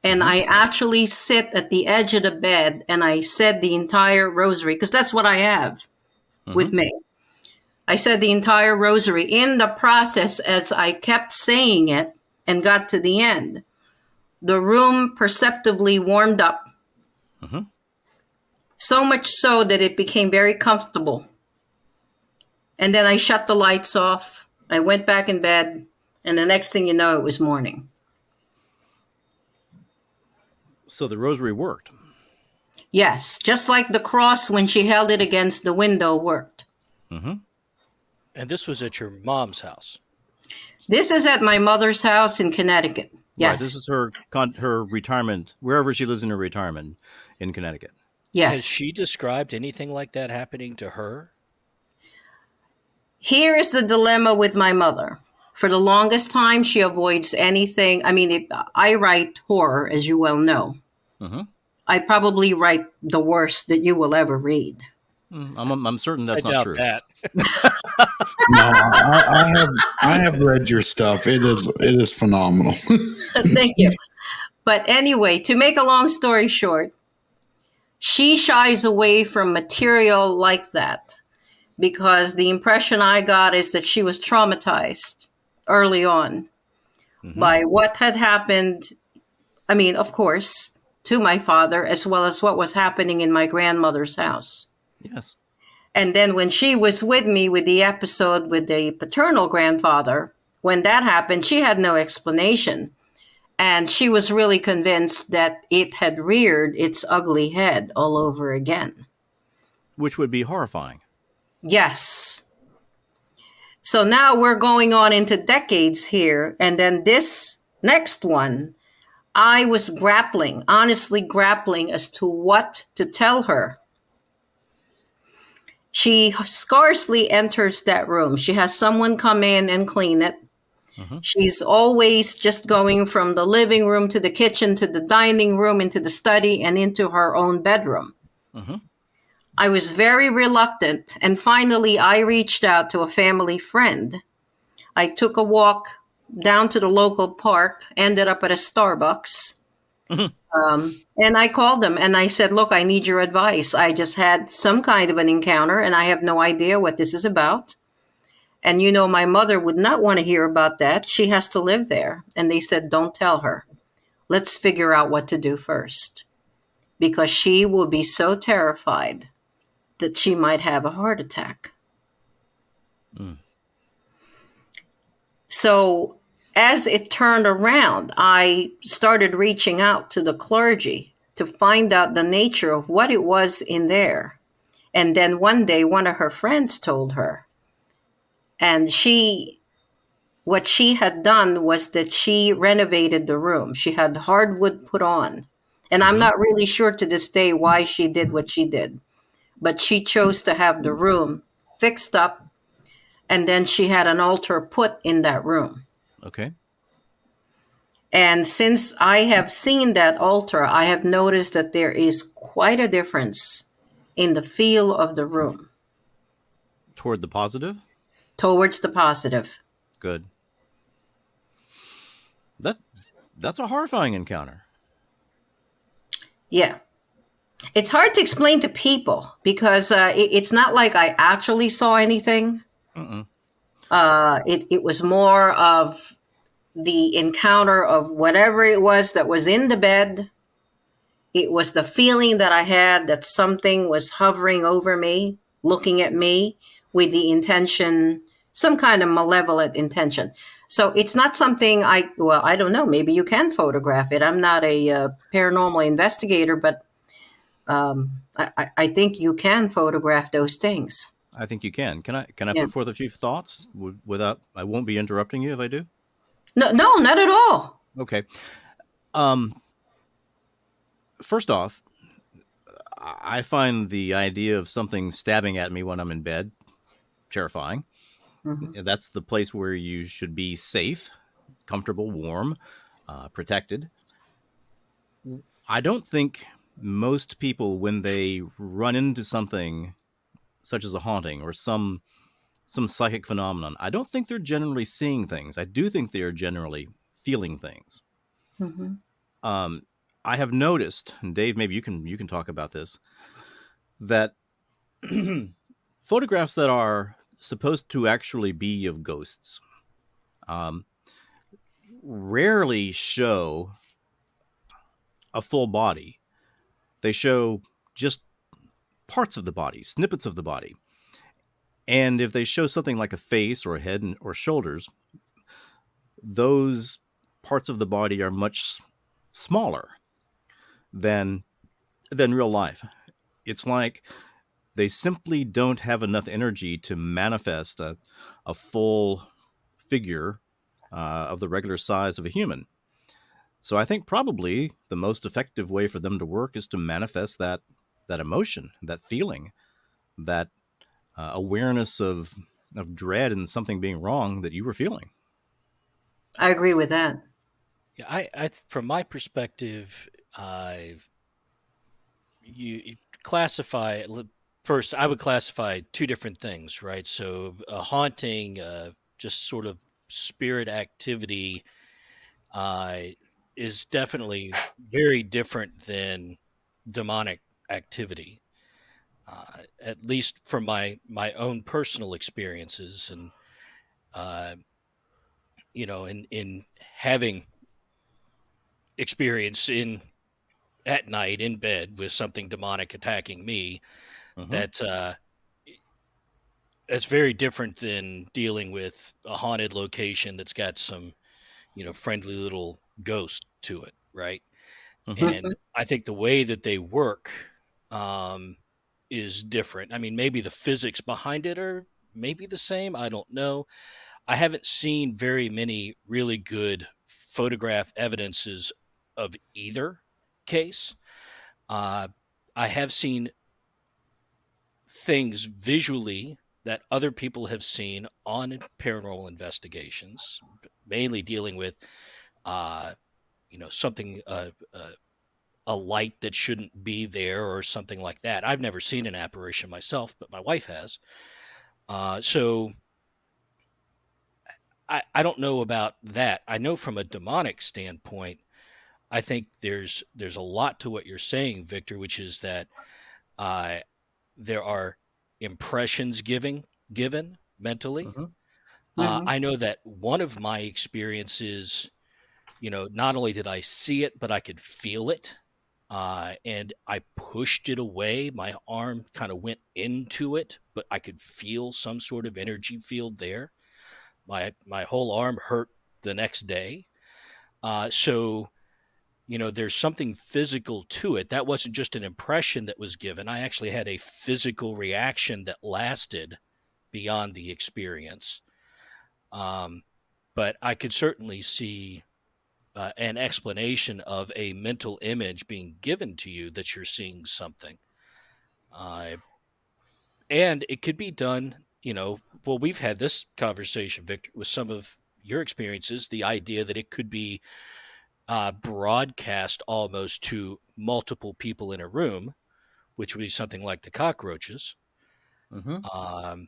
S5: And I actually sit at the edge of the bed and I said the entire rosary, because that's what I have with me. I said the entire rosary. In the process, as I kept saying it and got to the end, the room perceptibly warmed up. So much so that it became very comfortable. And then I shut the lights off. I went back in bed. And the next thing you know, it was morning.
S4: So the rosary worked.
S5: Yes, just like the cross when she held it against the window worked.
S6: And this was at your mom's house?
S5: This is at my mother's house in Connecticut. Yes.
S4: Right, this is her retirement, wherever she lives in her retirement in Connecticut.
S5: Yes.
S6: Has she described anything like that happening to her?
S5: Here is the dilemma with my mother. For the longest time, she avoids anything. I mean, I write horror, as you well know. I probably write the worst that you will ever read.
S4: I'm certain that's
S6: I
S4: not
S6: doubt
S4: true.
S6: that.
S3: No, I have read your stuff. It is phenomenal.
S5: Thank you. But anyway, to make a long story short, she shies away from material like that because the impression I got is that she was traumatized early on by what had happened. I mean, of course, to my father, as well as what was happening in my grandmother's house.
S4: Yes.
S5: And then when she was with me with the episode with the paternal grandfather, when that happened, she had no explanation. And she was really convinced that it had reared its ugly head all over again.
S4: Which would be horrifying.
S5: Yes. So now we're going on into decades here. And then this next one, I was grappling, honestly grappling as to what to tell her. She scarcely enters that room. She has someone come in and clean it.
S4: Mm-hmm.
S5: She's always just going from the living room to the kitchen to the dining room into the study and into her own bedroom.
S4: Mm-hmm.
S5: I was very reluctant, and finally I reached out to a family friend. I took a walk down to the local park, ended up at a Starbucks,
S4: Mm-hmm.
S5: and I called them and I said, look, I need your advice. I just had some kind of an encounter and I have no idea what this is about. And you know, my mother would not want to hear about that. She has to live there. And they said, don't tell her. Let's figure out what to do first. Because she will be so terrified that she might have a heart attack.
S4: Mm.
S5: So as it turned around, I started reaching out to the clergy to find out the nature of what it was in there. And then one day, one of her friends told her. And what she had done was that she renovated the room. She had hardwood put on. And I'm
S4: Mm-hmm.
S5: not really sure to this day why she did what she did. But she chose to have the room fixed up. And then she had an altar put in that room.
S4: Okay.
S5: And since I have seen that altar, I have noticed that there is quite a difference in the feel of the room
S4: Toward the positive?
S5: towards the positive.
S4: Good. That's a horrifying encounter.
S5: Yeah. It's hard to explain to people because it's not like I actually saw anything.
S4: Mm-mm.
S5: It was more of the encounter of whatever it was that was in the bed. It was the feeling that I had that something was hovering over me, looking at me with the intention, some kind of malevolent intention. So it's not something I don't know. Maybe you can photograph it. I'm not a paranormal investigator, but I think you can photograph those things.
S4: I think you can. Can I
S5: Yeah.
S4: put forth a few thoughts without? I won't be interrupting you if I do.
S5: No, not at all.
S4: Okay. First off, I find the idea of something stabbing at me when I'm in bed terrifying.
S5: Mm-hmm.
S4: That's the place where you should be safe, comfortable, warm, protected. I don't think most people, when they run into something such as a haunting or some psychic phenomenon, I don't think they're generally seeing things. I do think they are generally feeling things.
S5: Mm-hmm.
S4: I have noticed, and Dave, maybe you can talk about this, that photographs that are supposed to actually be of ghosts rarely show a full body. They show just parts of the body, snippets of the body. And if they show something like a face or a head or shoulders, those parts of the body are much smaller than real life. It's like they simply don't have enough energy to manifest a full figure of the regular size of a human. So I think probably the most effective way for them to work is to manifest that emotion, that feeling, that awareness of dread and something being wrong that you were feeling.
S5: I agree with that.
S6: Yeah, I from my perspective, you classify first. I would classify two different things, right? So a haunting, just sort of spirit activity, uh, is definitely very different than demonic activity. At least from my own personal experiences, and uh, in having experience in at night in bed with something demonic attacking me,
S4: Mm-hmm.
S6: that that's very different than dealing with a haunted location that's got some friendly little ghost to it, right?
S4: Mm-hmm.
S6: And I think the way that they work um, is different. I mean, maybe the physics behind it are maybe the same. I don't know. I haven't seen very many really good photograph evidences of either case. I have seen things visually that other people have seen on paranormal investigations, mainly dealing with, something, a light that shouldn't be there or something like that. I've never seen an apparition myself, but my wife has. So I don't know about that. I know from a demonic standpoint, I think there's a lot to what you're saying, Victor, which is that uh, there are impressions given mentally.
S4: Mm-hmm.
S3: Mhm.
S6: I know that one of my experiences, not only did I see it, but I could feel it. And I pushed it away. My arm kind of went into it, but I could feel some sort of energy field there. My whole arm hurt the next day. So there's something physical to it. That wasn't just an impression that was given. I actually had a physical reaction that lasted beyond the experience. Um, but I could certainly see an explanation of a mental image being given to you that you're seeing something. Uh, and it could be done, well, we've had this conversation, Victor, with some of your experiences, the idea that it could be broadcast almost to multiple people in a room, which would be something like the cockroaches.
S4: Mm-hmm.
S6: Um,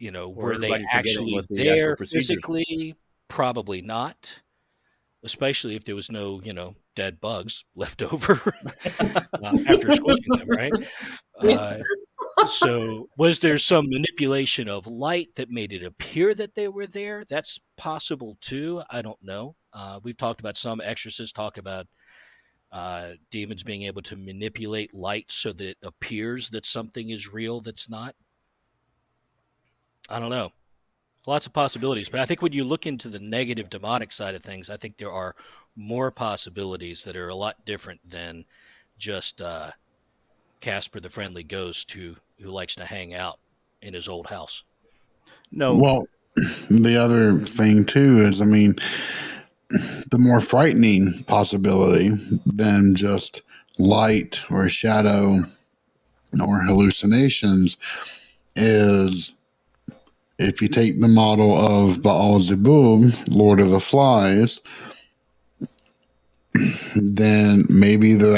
S4: Or
S6: were they
S4: everybody forgetting
S6: actually
S4: what the actual
S6: there
S4: procedures.
S6: physically? Probably not, especially if there was no, dead bugs left over after squishing them, right? Uh, so, was there some manipulation of light that made it appear that they were there? That's possible too. I don't know. We've talked about some exorcists talk about demons being able to manipulate light so that it appears that something is real that's not. I don't know. Lots of possibilities, but I think when you look into the negative demonic side of things, I think there are more possibilities that are a lot different than just Casper the Friendly Ghost who likes to hang out in his old house.
S4: No,
S3: Well, the other thing too is, I mean, the more frightening possibility than just light or shadow or hallucinations is if you take the model of Baal-Zebub, Lord of the Flies, then maybe there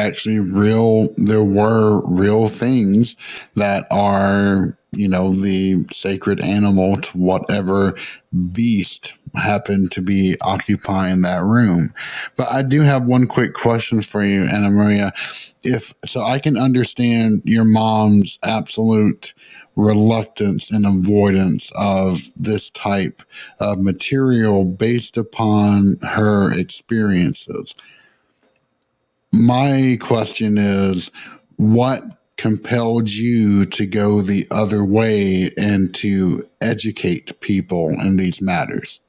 S3: were real things that are, the sacred animal to whatever beast happened to be occupying that room. But I do have one quick question for you, Anna Maria. If so, I can understand your mom's absolute reluctance and avoidance of this type of material based upon her experiences. My question is, what compelled you to go the other way and to educate people in these matters?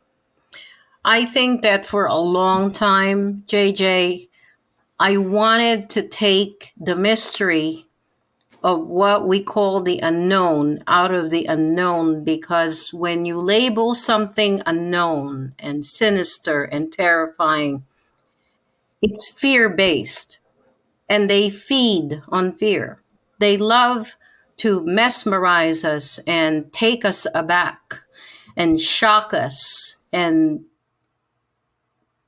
S5: I think that for a long time, JJ, I wanted to take the mystery of what we call the unknown out of the unknown, because when you label something unknown and sinister and terrifying, it's fear based, and they feed on fear. They love to mesmerize us and take us aback and shock us and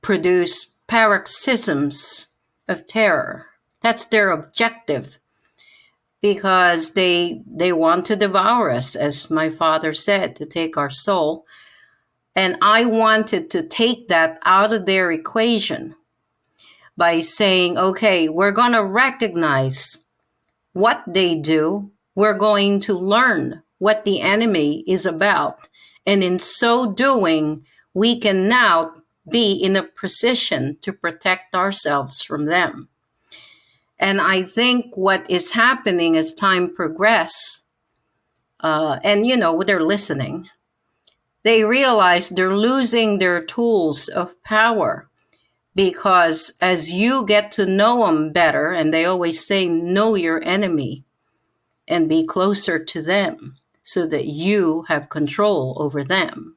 S5: produce paroxysms of terror. That's their objective, because they want to devour us, as my father said, to take our soul. And I wanted to take that out of their equation by saying, okay, we're going to recognize what they do. We're going to learn what the enemy is about. And in so doing, we can now be in a position to protect ourselves from them. And I think what is happening as time progresses, and they're listening, they realize they're losing their tools of power, because as you get to know them better, and they always say, know your enemy and be closer to them so that you have control over them.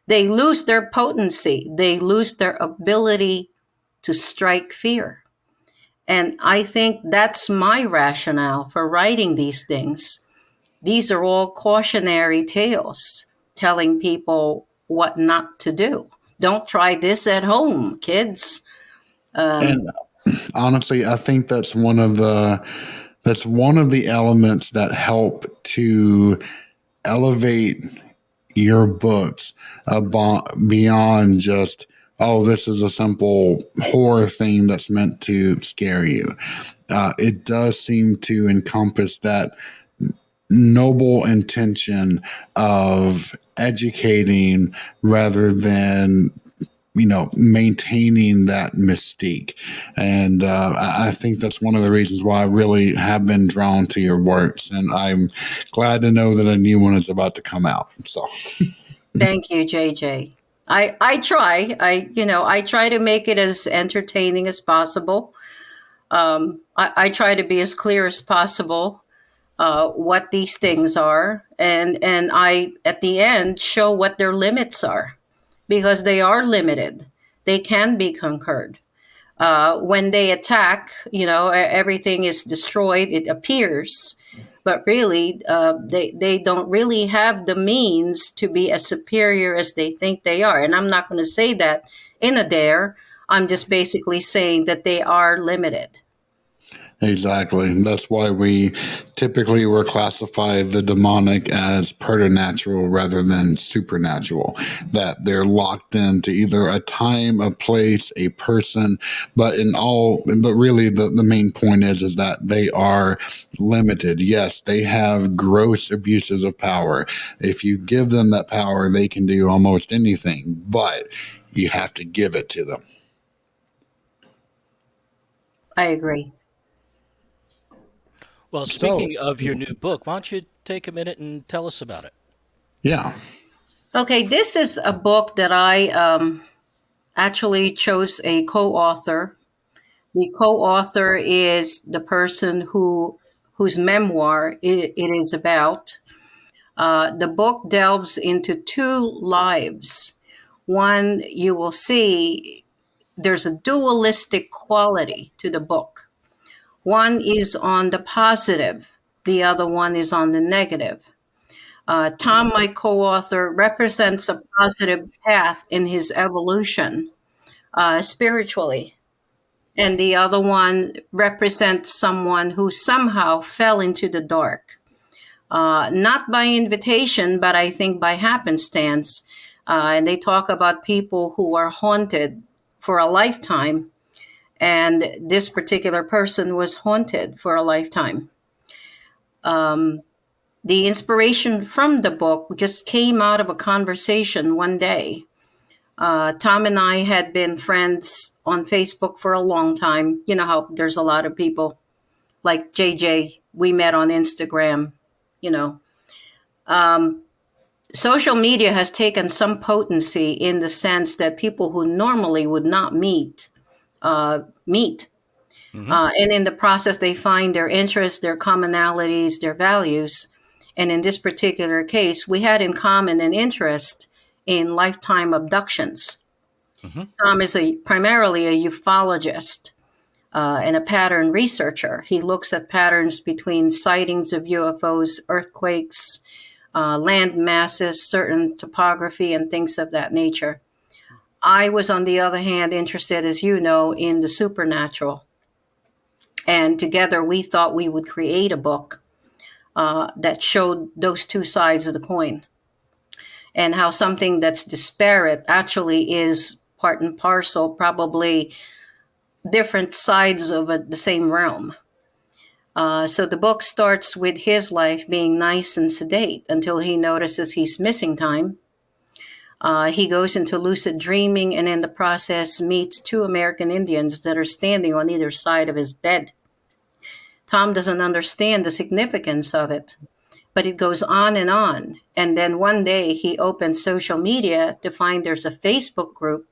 S5: They lose their potency. They lose their ability to strike fear. And I think that's my rationale for writing these things. These are all cautionary tales telling people what not to do. Don't try this at home, kids.
S3: And honestly, I think that's one of the elements that help to elevate your books beyond just, oh, this is a simple horror thing that's meant to scare you. It does seem to encompass that noble intention of educating rather than maintaining that mystique. And I think that's one of the reasons why I really have been drawn to your works. And I'm glad to know that a new one is about to come out. So
S5: Thank you, JJ. I try. I try to make it as entertaining as possible. I try to be as clear as possible what these things are, and I at the end show what their limits are, because they are limited. They can be conquered. When they attack, everything is destroyed. It appears, but really, they don't really have the means to be as superior as they think they are. And I'm not going to say that in a dare. I'm just basically saying that they are limited.
S3: exactly. That's why we typically were classified the demonic as preternatural rather than supernatural, that they're locked into either a time, a place, a person, but really the main point is that they are limited. Yes, they have gross abuses of power. If you give them that power, they can do almost anything, but you have to give it to them.
S5: I agree.
S6: Well, speaking of your new book, why don't you take a minute and tell us about it?
S3: Yeah.
S5: Okay, this is a book that I actually chose a co-author. The co-author is the person whose memoir it is about. The book delves into two lives. One, you will see there's a dualistic quality to the book. One is on the positive, the other one is on the negative. Tom, my co author, represents a positive path in his evolution spiritually. And the other one represents someone who somehow fell into the dark. Not by invitation, but I think by happenstance. And they talk about people who are haunted for a lifetime. And this particular person was haunted for a lifetime. The inspiration from the book just came out of a conversation one day. Tom and I had been friends on Facebook for a long time. You know how there's a lot of people like JJ, we met on Instagram, you know. Social media has taken some potency in the sense that people who normally would not meet. And in the process, they find their interests, their commonalities, their values. And in this particular case, we had in common an interest in lifetime abductions. Tom is primarily a ufologist and a pattern researcher. He looks at patterns between sightings of UFOs, earthquakes, land masses, certain topography, and things of that nature. I was, on the other hand, interested, as you know, in the supernatural. And together we thought we would create a book that showed those two sides of the coin, and how something that's disparate actually is part and parcel, probably different sides of the same realm. So the book starts with his life being nice and sedate until he notices he's missing time. He goes into lucid dreaming, and in the process meets two American Indians that are standing on either side of his bed. Tom doesn't understand the significance of it, but it goes on. And then one day he opens social media to find there's a Facebook group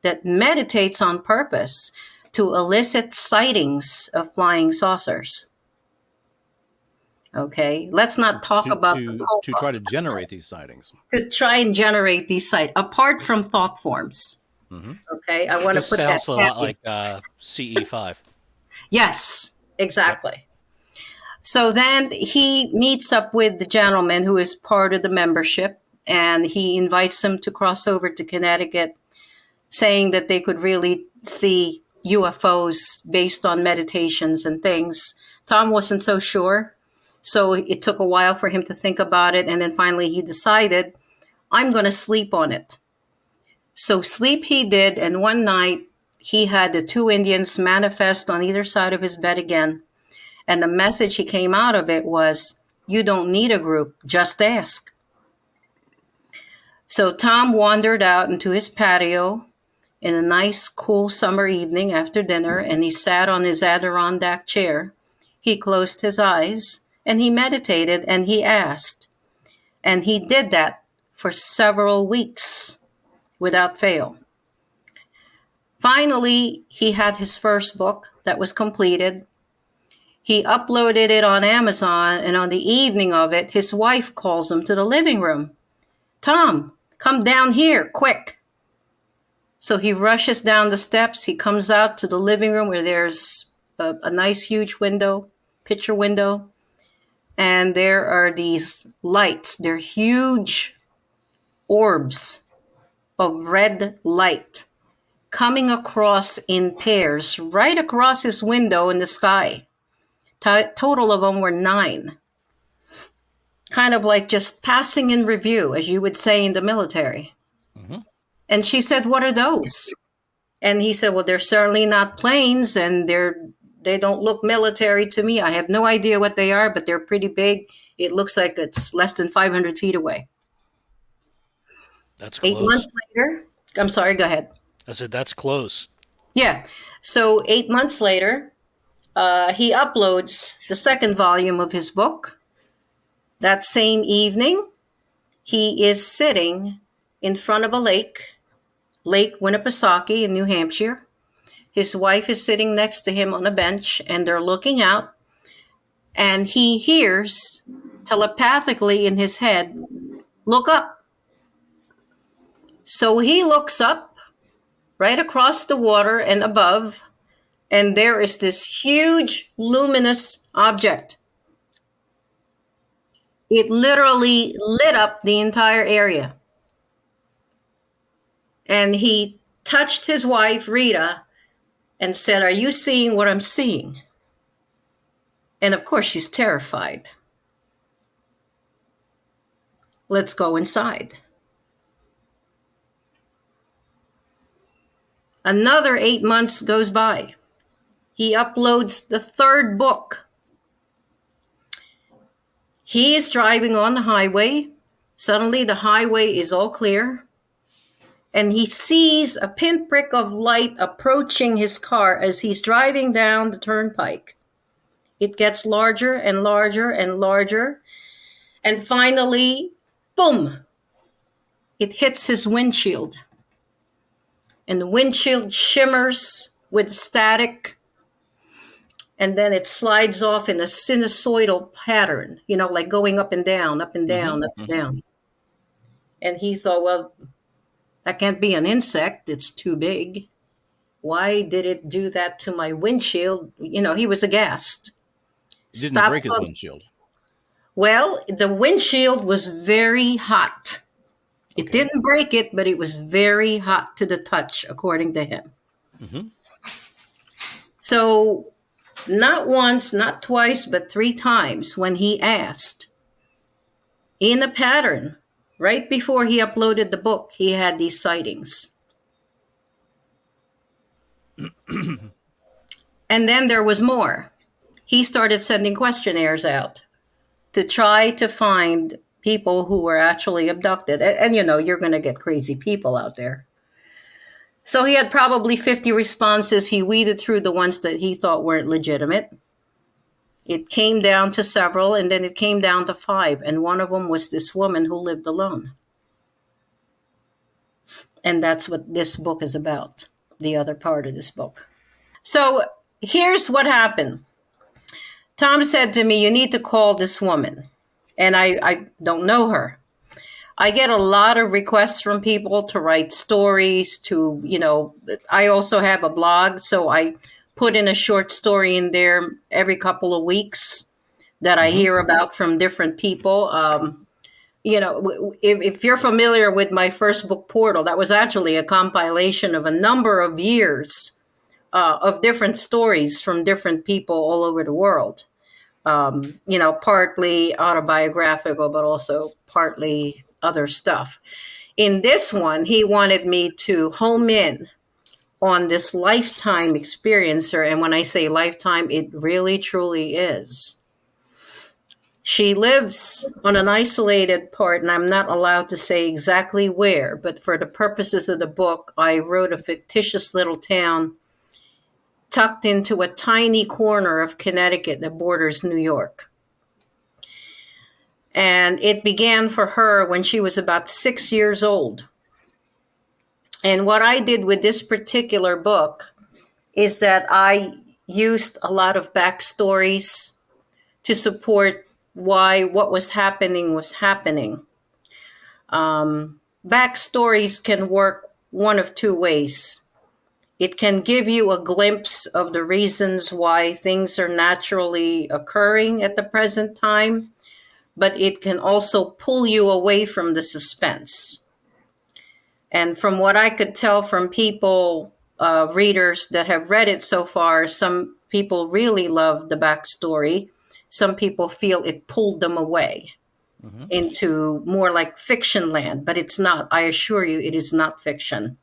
S5: that meditates on purpose to elicit sightings of flying saucers. Okay, let's not talk about
S4: to try to generate these sightings.
S5: to try and generate these sight apart from thought forms. Okay, I want to
S6: This
S5: put that
S6: sounds a lot
S5: caveat.
S6: like CE5.
S5: Yes, exactly. So then he meets up with the gentleman who is part of the membership, and he invites him to cross over to Connecticut, saying that they could really see UFOs based on meditations and things. Tom wasn't so sure, so it took a while for him to think about it, and then finally he decided, I'm going to sleep on it. So sleep he did, and one night he had the two Indians manifest on either side of his bed again. And the message he came out of it was, you don't need a group, just ask. So Tom wandered out into his patio in a nice, cool summer evening after dinner, and he sat on his Adirondack chair. He closed his eyes, and he meditated, and he asked. And he did that for several weeks without fail. Finally, he had his first book that was completed. He uploaded it on Amazon, and on the evening of it, his wife calls him to the living room. Tom, come down here, quick. So he rushes down the steps. He comes out to the living room where there's a nice huge window, picture window, and there are these lights. They're huge orbs of red light coming across in pairs right across his window in the sky. Total of them were 9. Kind of like just passing in review, as you would say in the military.
S6: Mm-hmm.
S5: And she said, what are those? And he said, well, they're certainly not planes, and they don't look military to me. I have no idea what they are, but they're pretty big. It looks like it's less than 500 feet away.
S6: That's
S5: 8
S6: close.
S5: months later, I'm sorry, go ahead.
S6: I said, that's close.
S5: Yeah. So 8 months later, he uploads the second volume of his book. That same evening, he is sitting in front of a lake, Lake Winnipesaukee in New Hampshire. His wife is sitting next to him on a bench, and they're looking out, and he hears telepathically in his head, look up. So he looks up right across the water and above, and there is this huge luminous object. It literally lit up the entire area. And he touched his wife, Rita, and said, are you seeing what I'm seeing? And of course, she's terrified. Let's go inside. Another 8 months goes by. He uploads the third book. He is driving on the highway. Suddenly, the highway is all clear. And he sees a pinprick of light approaching his car as he's driving down the turnpike. It gets larger and larger and larger. And finally, boom, it hits his windshield. And the windshield shimmers with static. And then it slides off in a sinusoidal pattern, like going up and down, up and down, up and down. And he thought, well, that can't be an insect. It's too big. Why did it do that to my windshield? He was aghast.
S4: It didn't break his windshield.
S5: Well, the windshield was very hot. It didn't break it, but it was very hot to the touch, according to him.
S4: Mm-hmm.
S5: So not once, not twice, but 3 times when he asked, in a pattern, right before he uploaded the book, he had these sightings. And then there was more. He started sending questionnaires out to try to find people who were actually abducted. And you're going to get crazy people out there. So he had probably 50 responses. He weeded through the ones that he thought weren't legitimate. It came down to several, and then it came down to 5. And one of them was this woman who lived alone. And that's what this book is about, the other part of this book. So here's what happened. Tom said to me, you need to call this woman. And I don't know her. I get a lot of requests from people to write stories I also have a blog, so I put in a short story in there every couple of weeks that I hear about from different people. If you're familiar with my first book, Portal, that was actually a compilation of a number of years of different stories from different people all over the world. Partly autobiographical, but also partly other stuff. In this one, he wanted me to home in on this lifetime experiencer. And when I say lifetime, it really truly is. She lives on an isolated part, and I'm not allowed to say exactly where, but for the purposes of the book, I wrote a fictitious little town tucked into a tiny corner of Connecticut that borders New York. And it began for her when she was about 6 years old. And what I did with this particular book is that I used a lot of backstories to support why what was happening was happening. Backstories can work one of two ways. It can give you a glimpse of the reasons why things are naturally occurring at the present time, but it can also pull you away from the suspense. And from what I could tell from people, readers that have read it so far, some people really love the backstory. Some people feel it pulled them away into more like fiction land, but it's not. I assure you, it is not fiction.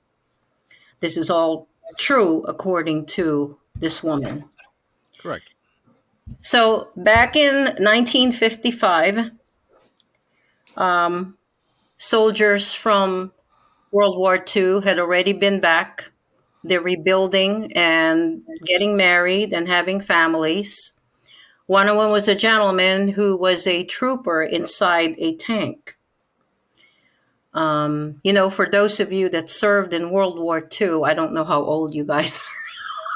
S5: This is all true according to this woman.
S4: Correct.
S5: So back in 1955, soldiers from World War II had already been back. They're rebuilding and getting married and having families. One of them was a gentleman who was a trooper inside a tank. For those of you that served in World War II, I don't know how old you guys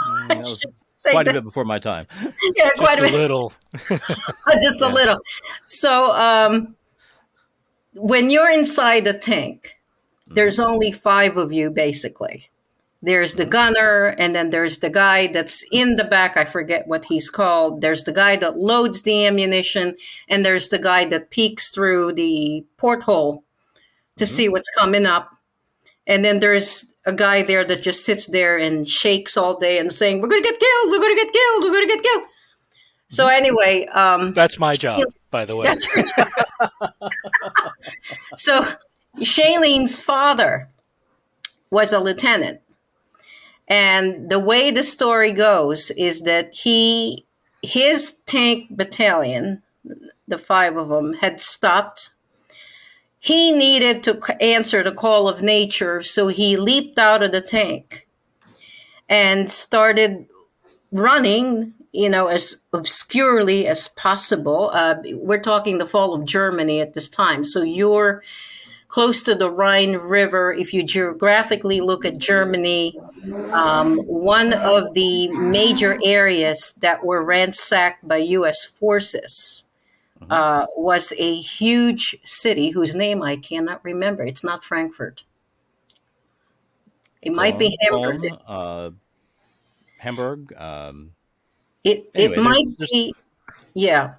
S5: are.
S4: That was quite a bit before my time.
S5: Yeah, quite
S6: Just a little.
S5: Just a little. So when you're inside the tank, there's only 5 of you, basically. There's the gunner, and then there's the guy that's in the back. I forget what he's called. There's the guy that loads the ammunition, and there's the guy that peeks through the porthole to see what's coming up. And then there's a guy there that just sits there and shakes all day and saying, "We're going to get killed. We're going to get killed. We're going to get killed." So anyway.
S6: That's my job, by the way.
S5: That's your job. So Shailene's father was a lieutenant. And the way the story goes is that his tank battalion, the 5 of them, had stopped. He needed to answer the call of nature, so he leaped out of the tank and started running, as obscurely as possible. We're talking the fall of Germany at this time. So you're close to the Rhine River. If you geographically look at Germany, one of the major areas that were ransacked by U.S. forces was a huge city whose name I cannot remember. It's not Frankfurt. It might be Hamburg.
S4: Hamburg.
S5: It might be, yeah.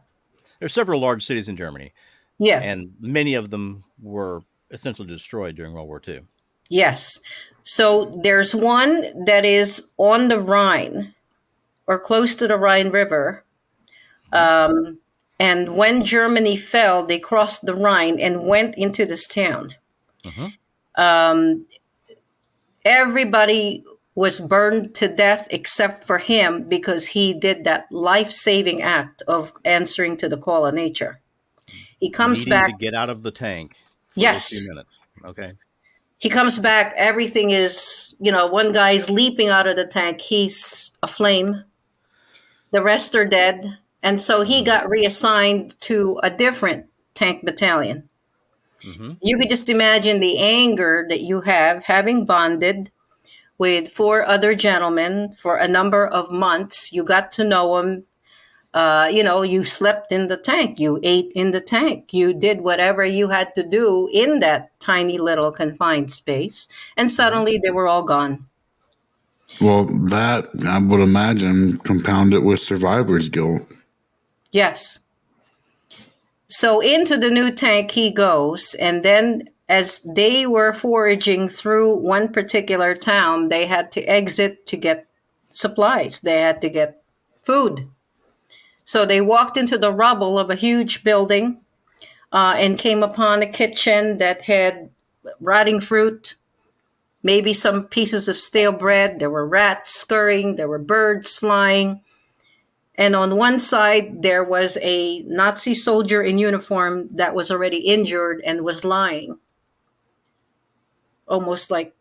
S4: There's several large cities in Germany.
S5: Yeah.
S4: And many of them were essentially destroyed during World War II.
S5: Yes. So there's one that is on the Rhine or close to the Rhine River. And when Germany fell, they crossed the Rhine and went into this town. Everybody was burned to death except for him because he did that life-saving act of answering to the call of nature. He comes back
S4: to get out of the tank.
S5: Yes.
S4: A few minutes. Okay.
S5: He comes back. Everything is, one guy's leaping out of the tank. He's aflame. The rest are dead. And so he got reassigned to a different tank battalion. You could just imagine the anger that you have having bonded with 4 other gentlemen for a number of months. You got to know them. You slept in the tank, you ate in the tank, you did whatever you had to do in that tiny little confined space, and suddenly they were all gone.
S3: Well, that I would imagine compounded with survivor's guilt.
S5: Yes. So into the new tank he goes, and then as they were foraging through one particular town, they had to exit to get supplies. They had to get food. So they walked into the rubble of a huge building and came upon a kitchen that had rotting fruit, maybe some pieces of stale bread. There were rats scurrying, there were birds flying. And on one side, there was a Nazi soldier in uniform that was already injured and was lying, almost like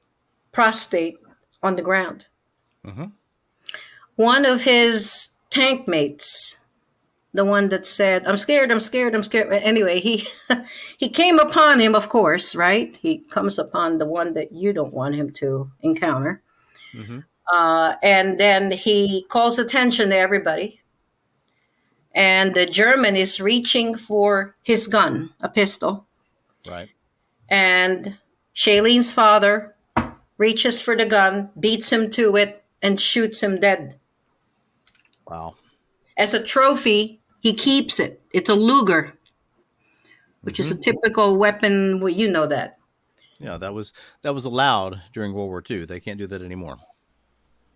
S5: prostrate on the ground.
S4: Mhm.
S5: One of his tank mates, the one that said, "I'm scared, I'm scared, I'm scared." Anyway, he he came upon him, of course, right? He comes upon the one that you don't want him to encounter.
S4: Mhm.
S5: And then he calls attention to everybody. And the German is reaching for his gun, a pistol.
S4: Right.
S5: And Shailene's father reaches for the gun, beats him to it, and shoots him dead.
S4: Wow.
S5: As a trophy, he keeps it. It's a Luger, which is a
S4: Mhm.
S5: typical weapon. Well, you know that.
S4: Yeah, that was allowed during World War II. They can't do that anymore.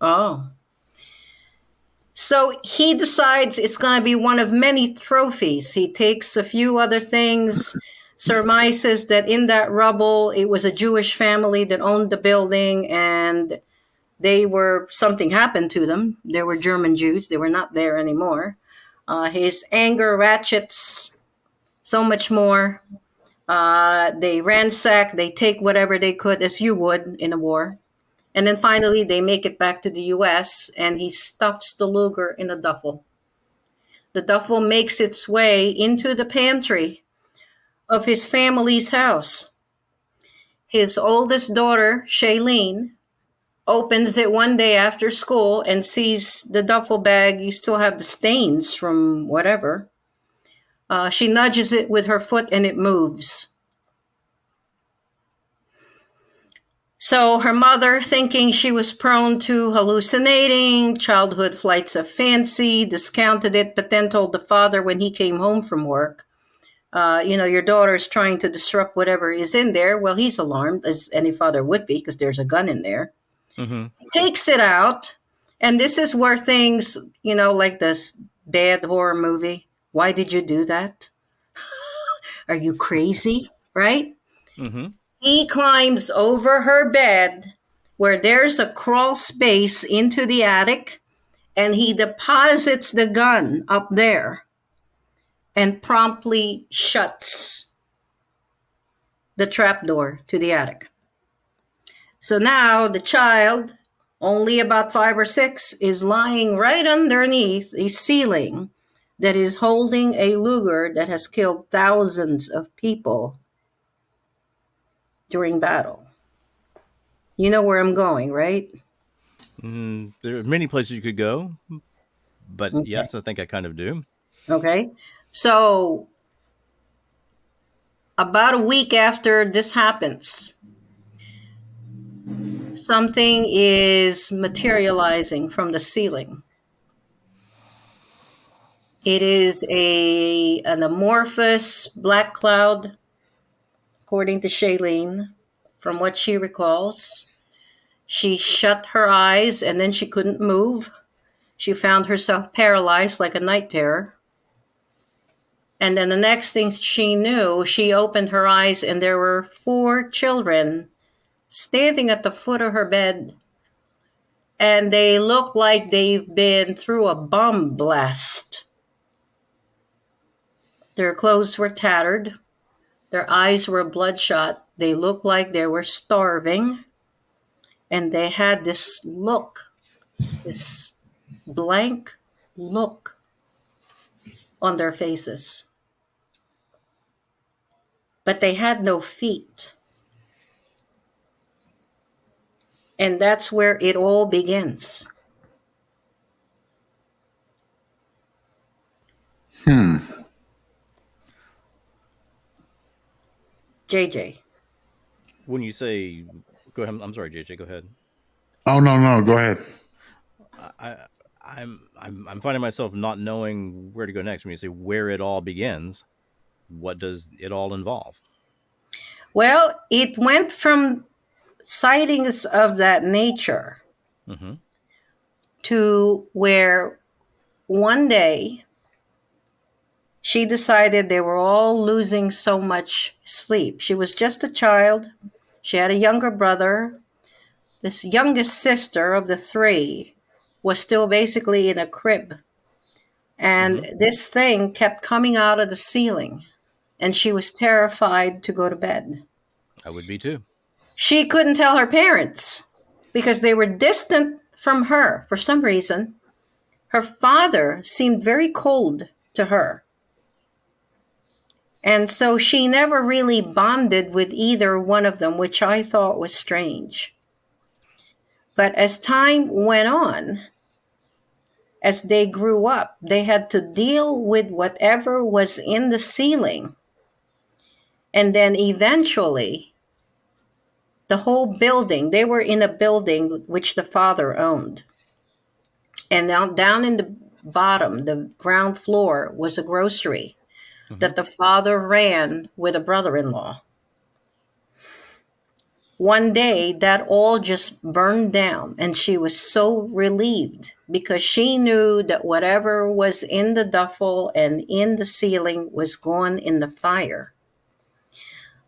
S5: Oh. So he decides it's going to be one of many trophies. He takes a few other things, surmises that in that rubble, it was a Jewish family that owned the building, and something happened to them. They were German Jews. They were not there anymore. His anger ratchets so much more. They ransack, they take whatever they could, as you would in a war. And then finally, they make it back to the US, and he stuffs the Luger in a duffel. The duffel makes its way into the pantry of his family's house. His oldest daughter, Shailene, opens it one day after school and sees the duffel bag. You still have the stains from whatever. She nudges it with her foot and it moves. So her mother, thinking she was prone to hallucinating, childhood flights of fancy, discounted it, but then told the father when he came home from work, your daughter's trying to disrupt whatever is in there. Well, he's alarmed, as any father would be, because there's a gun in there.
S4: Mhm.
S5: Takes it out, and this is where things, like this bad horror movie. Why did you do that? Are you crazy? Right?
S4: Mhm.
S5: He climbs over her bed where there's a crawl space into the attic, and he deposits the gun up there and promptly shuts the trapdoor to the attic. So now the child, only about 5 or 6, is lying right underneath a ceiling that is holding a Luger that has killed thousands of people during battle. You know where I'm going, right?
S4: There are many places you could go, but
S5: Okay.
S4: yes, I think I kind of do.
S5: Okay. So about a week after this happens, something is materializing from the ceiling. It is an amorphous black cloud, according to Shailene, from what she recalls. She shut her eyes and then she couldn't move. She found herself paralyzed like a night terror. And then the next thing she knew, she opened her eyes and there were 4 children standing at the foot of her bed. And they look like they've been through a bomb blast. Their clothes were tattered. Their eyes were bloodshot. They looked like they were starving. And they had this look, this blank look on their faces. But they had no feet. And that's where it all begins.
S3: Hmm.
S5: JJ.
S4: When you say, go ahead. I'm sorry, JJ. Go ahead.
S3: Oh, no. Go ahead.
S4: I, I'm finding myself not knowing where to go next. When you say where it all begins, what does it all involve?
S5: Well, it went from sightings of that nature
S4: Mm-hmm.
S5: to where one day she decided they were all losing so much sleep. She was just a child. She had a younger brother. This youngest sister of the three was still basically in a crib.
S4: Mm-hmm.
S5: And this thing kept coming out of the ceiling. And she was terrified to go to bed.
S4: I would be too.
S5: She couldn't tell her parents because they were distant from her for some reason. Her father seemed very cold to her. And so she never really bonded with either one of them, which I thought was strange. But as time went on, as they grew up, they had to deal with whatever was in the ceiling. And then eventually, the whole building, they were in a building which the father owned. And now down in the bottom, the ground floor, was a grocery
S4: Mm-hmm.
S5: that the father ran with a brother in law. One day, that all just burned down, and she was so relieved because she knew that whatever was in the duffel and in the ceiling was gone in the fire.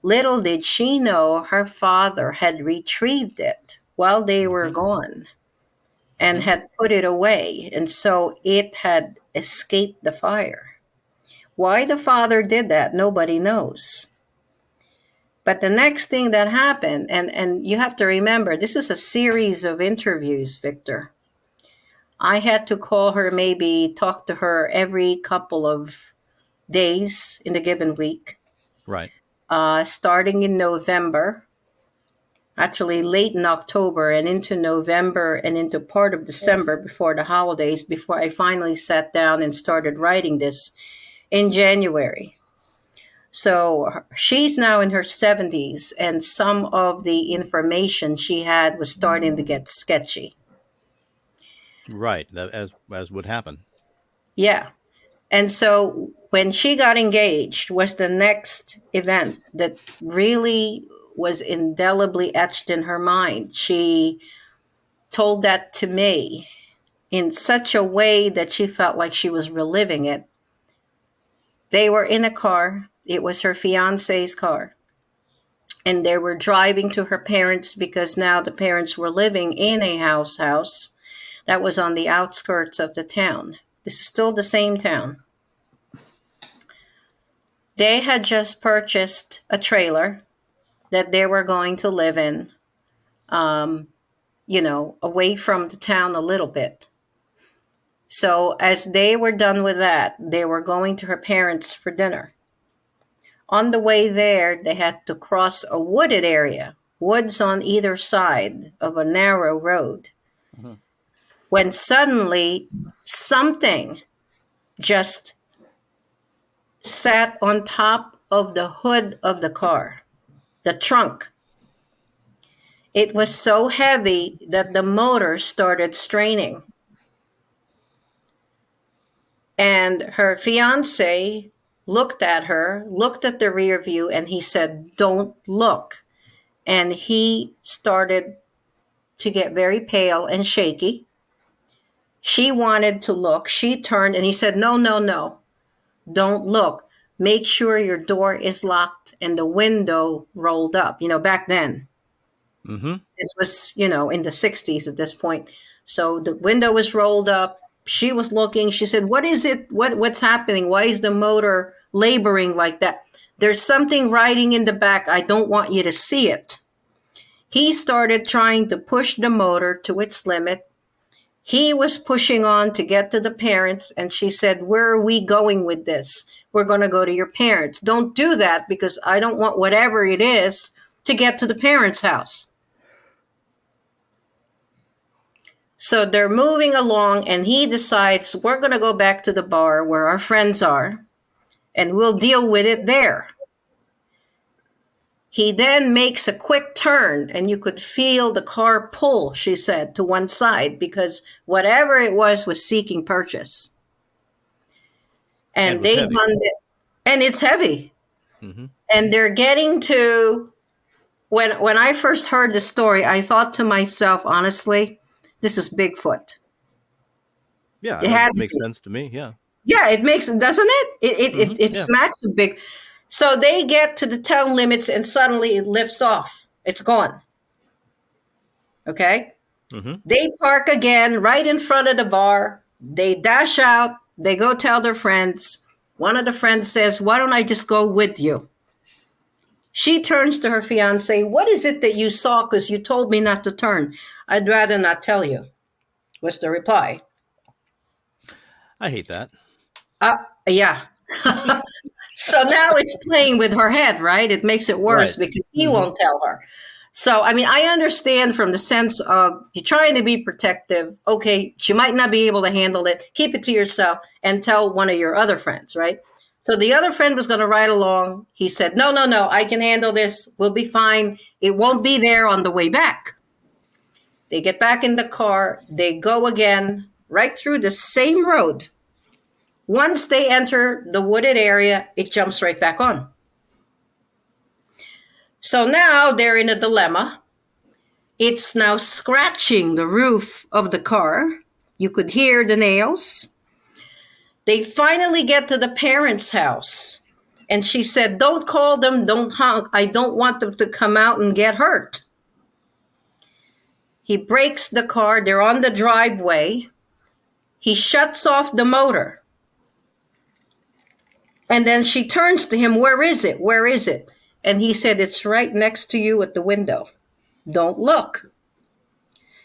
S5: Little did she know her father had retrieved it while they were
S4: Mm-hmm.
S5: gone and
S4: Mm-hmm.
S5: had put it away, and so it had escaped the fire. Why the father did that, nobody knows. But the next thing that happened, and you have to remember, this is a series of interviews, Victor. I had to call her, maybe talk to her every couple of days in a given week,
S4: Right.
S5: starting in November, actually late in October and into November and into part of December before the holidays, before I finally sat down and started writing this in January. So she's now in her 70s, and some of the information she had was starting to get sketchy.
S4: Right. That, as would happen.
S5: Yeah. And so when she got engaged was the next event that really was indelibly etched in her mind. She told that to me in such a way that she felt like she was reliving it. They were in a car. It was her fiance's car. And they were driving to her parents because now the parents were living in a house that was on the outskirts of the town. This is still the same town. They had just purchased a trailer that they were going to live in, away from the town a little bit. So as they were done with that, they were going to her parents for dinner. On the way there, they had to cross a wooded area, woods on either side of a narrow road,
S4: Mm-hmm.
S5: when suddenly something just sat on top of the hood of the car, the trunk. It was so heavy that the motor started straining. And her fiance looked at her, looked at the rear view, and he said, "Don't look." And he started to get very pale and shaky. She wanted to look. She turned and he said, "No, no, no. Don't look. Make sure your door is locked and the window rolled up." Back then,
S4: Mm-hmm.
S5: this was, in the 60s at this point. So the window was rolled up. She was looking. She said, "What is it? What's happening? Why is the motor laboring like that? There's something riding in the back. I don't want you to see it." He started trying to push the motor to its limit. He was pushing on to get to the parents, and she said, "Where are we going with this? We're going to go to your parents. Don't do that because I don't want whatever it is to get to the parents' house." So they're moving along, and he decides, we're going to go back to the bar where our friends are, and we'll deal with it there. He then makes a quick turn, and you could feel the car pull, she said, to one side, because whatever it was seeking purchase. And they
S4: heavy.
S5: gunned it, and it's heavy.
S4: Mm-hmm.
S5: And they're getting to, when I first heard the story, I thought to myself, honestly, this is Bigfoot.
S4: Yeah,
S5: It
S4: makes sense to me. Yeah.
S5: Yeah, it makes, doesn't it? It
S4: Yeah.
S5: smacks of big. So they get to the town limits, and suddenly it lifts off. It's gone. Okay?
S4: Mm-hmm.
S5: They park again right in front of the bar. They dash out. They go tell their friends. One of the friends says, why don't I just go with you? She turns to her fiance. What is it that you saw? Because you told me not to turn. I'd rather not tell you, was the reply.
S4: I hate that.
S5: Yeah. So now it's playing with her head, right? It makes it worse because he won't tell her. So, I mean, I understand from the sense of you're trying to be protective. Okay, she might not be able to handle it. Keep it to yourself and tell one of your other friends, right? So the other friend was going to ride along. He said, no, I can handle this. We'll be fine. It won't be there on the way back. They get back in the car. They go again right through the same road. Once they enter the wooded area, it jumps right back on. So now they're in a dilemma. It's now scratching the roof of the car. You could hear the nails. They finally get to the parents' house. And she said, don't call them, don't honk. I don't want them to come out and get hurt. He brakes the car. They're on the driveway. He shuts off the motor. And then she turns to him, where is it? Where is it? And he said, it's right next to you at the window. Don't look.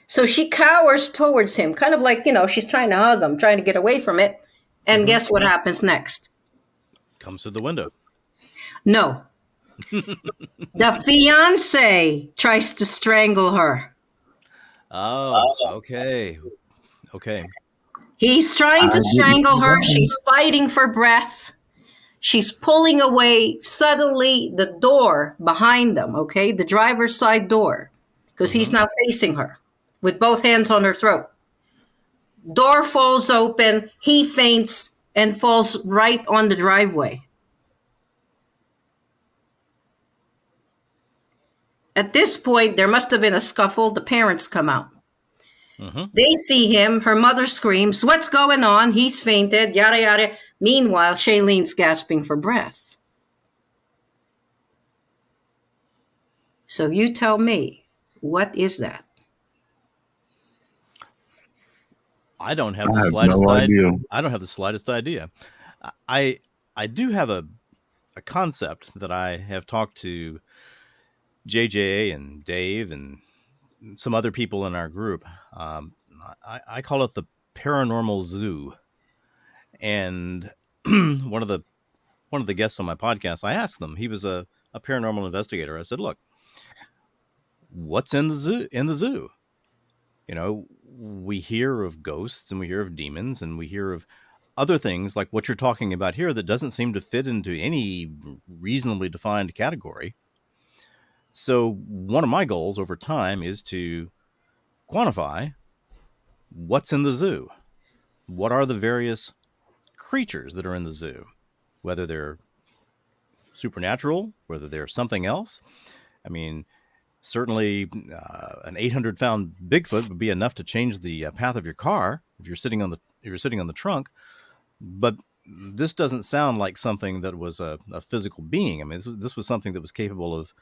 S5: So she cowers towards him, kind of like, she's trying to hug him, trying to get away from it. And guess what happens next?
S4: Comes through the window.
S5: No. The fiance tries to strangle her.
S4: Oh, okay. Okay.
S5: He's trying to strangle her. She's fighting for breath. She's pulling away. Suddenly, the door behind them, okay, the driver's side door, because he's now facing her with both hands on her throat. Door falls open. He faints and falls right on the driveway. At this point, there must have been a scuffle. The parents come out. They see him. Her mother screams, what's going on? He's fainted, yada, yada. Meanwhile, Shailene's gasping for breath. So you tell me, what is that?
S4: I don't have the slightest idea. I don't have the slightest idea. I do have a concept that I have talked to JJ and Dave and some other people in our group. I call it the paranormal zoo. And one of the guests on my podcast, I asked them, he was a paranormal investigator. I said, look, what's in the zoo? We hear of ghosts and we hear of demons and we hear of other things like what you're talking about here that doesn't seem to fit into any reasonably defined category. So one of my goals over time is to quantify what's in the zoo. What are the various creatures that are in the zoo, whether they're supernatural, whether they're something else. I mean, certainly an 800-pound Bigfoot would be enough to change the path of your car if you're sitting on the trunk. But this doesn't sound like something that was a physical being. I mean, this was something that was capable of,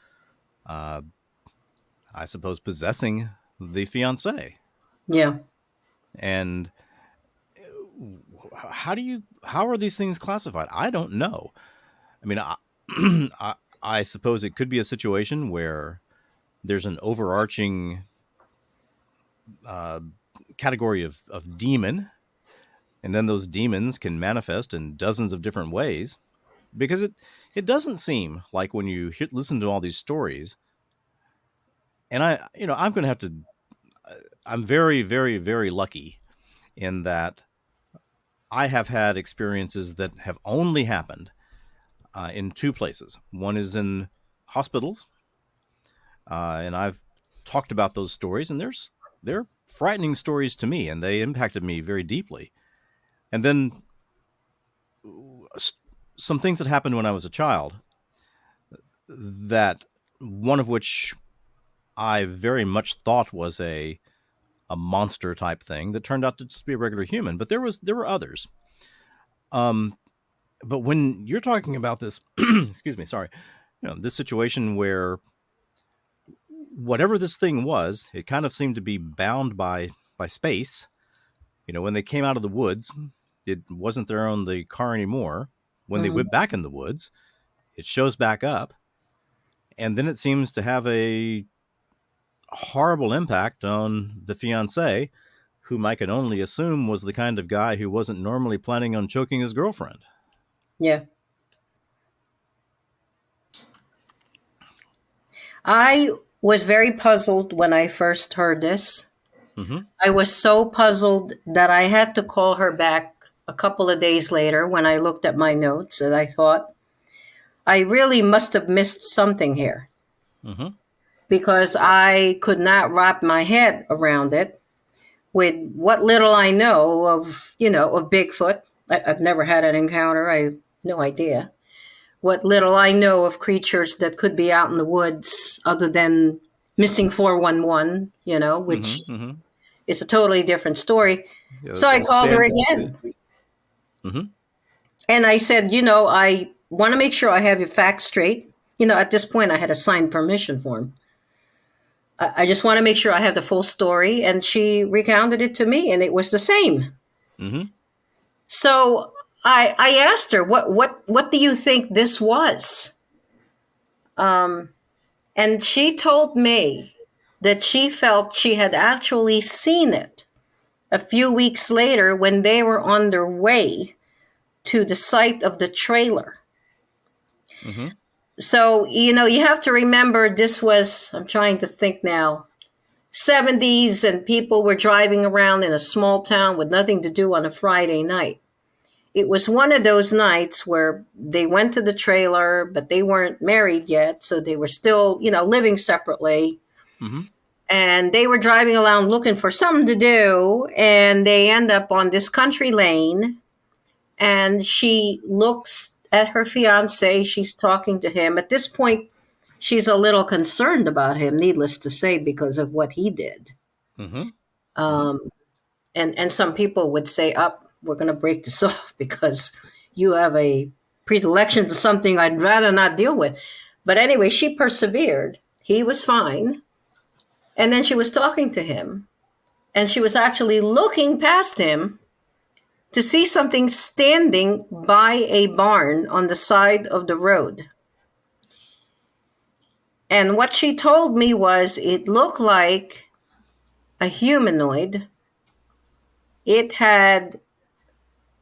S4: I suppose, possessing the fiancé.
S5: Yeah.
S4: And how are these things classified? I don't know. I mean, I suppose it could be a situation where there's an overarching category of demon, and then those demons can manifest in dozens of different ways, because it doesn't seem like when you listen to all these stories, and I'm going to have to I'm very, very, very lucky in that I have had experiences that have only happened in two places. One is in hospitals, and I've talked about those stories, and they're frightening stories to me, and they impacted me very deeply. And then some things that happened when I was a child, that one of which I very much thought was a monster type thing that turned out to just be a regular human. But there were others. But when you're talking about this, excuse me, sorry, this situation where whatever this thing was, it kind of seemed to be bound by space. When they came out of the woods, it wasn't there on the car anymore. When they went back in the woods, it shows back up, and then it seems to have a horrible impact on the fiance, whom I can only assume was the kind of guy who wasn't normally planning on choking his girlfriend.
S5: Yeah. I was very puzzled when I first heard this. Mm-hmm. I was so puzzled that I had to call her back a couple of days later when I looked at my notes, and I thought, I really must have missed something here. Mm-hmm. Because I could not wrap my head around it with what little I know of Bigfoot. I've never had an encounter. I have no idea. What little I know of creatures that could be out in the woods other than missing 411, which is a totally different story. Yeah, so I called her again. Mm-hmm. And I said, I want to make sure I have your facts straight. At this point, I had a signed permission form. I just want to make sure I have the full story. And she recounted it to me, and it was the same. Mm-hmm. So I asked her, what do you think this was? And she told me that she felt she had actually seen it a few weeks later when they were on their way to the site of the trailer. Mm-hmm. So, you have to remember this was, I'm trying to think now, 70s, and people were driving around in a small town with nothing to do on a Friday night. It was one of those nights where they went to the trailer, but they weren't married yet. So they were still, living separately. Mm-hmm. And they were driving around looking for something to do. And they end up on this country lane. And she looks at her fiance. She's talking to him. At this point, she's a little concerned about him, needless to say, because of what he did. Mm-hmm. And some people would say, we're going to break this off because you have a predilection to something I'd rather not deal with. But anyway, she persevered. He was fine. And then she was talking to him. And she was actually looking past him to see something standing by a barn on the side of the road. And what she told me was it looked like a humanoid. It had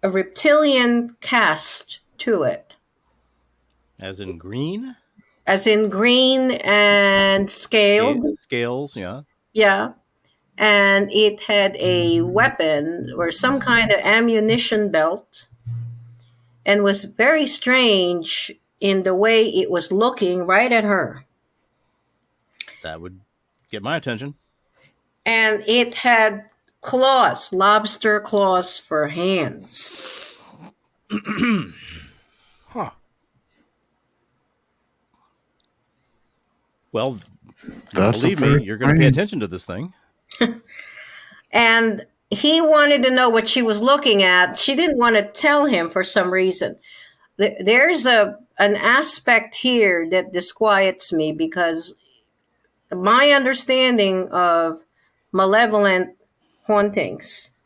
S5: a reptilian cast to it.
S4: As in green?
S5: As in green and scaled.
S4: Scales, yeah.
S5: Yeah. And it had a weapon or some kind of ammunition belt, and was very strange in the way it was looking right at her.
S4: That would get my attention.
S5: And it had claws, lobster claws for hands.
S4: Huh. Well, believe me, you're going to pay attention to this thing.
S5: And he wanted to know what she was looking at. She didn't want to tell him for some reason. There's an aspect here that disquiets me, because my understanding of malevolent hauntings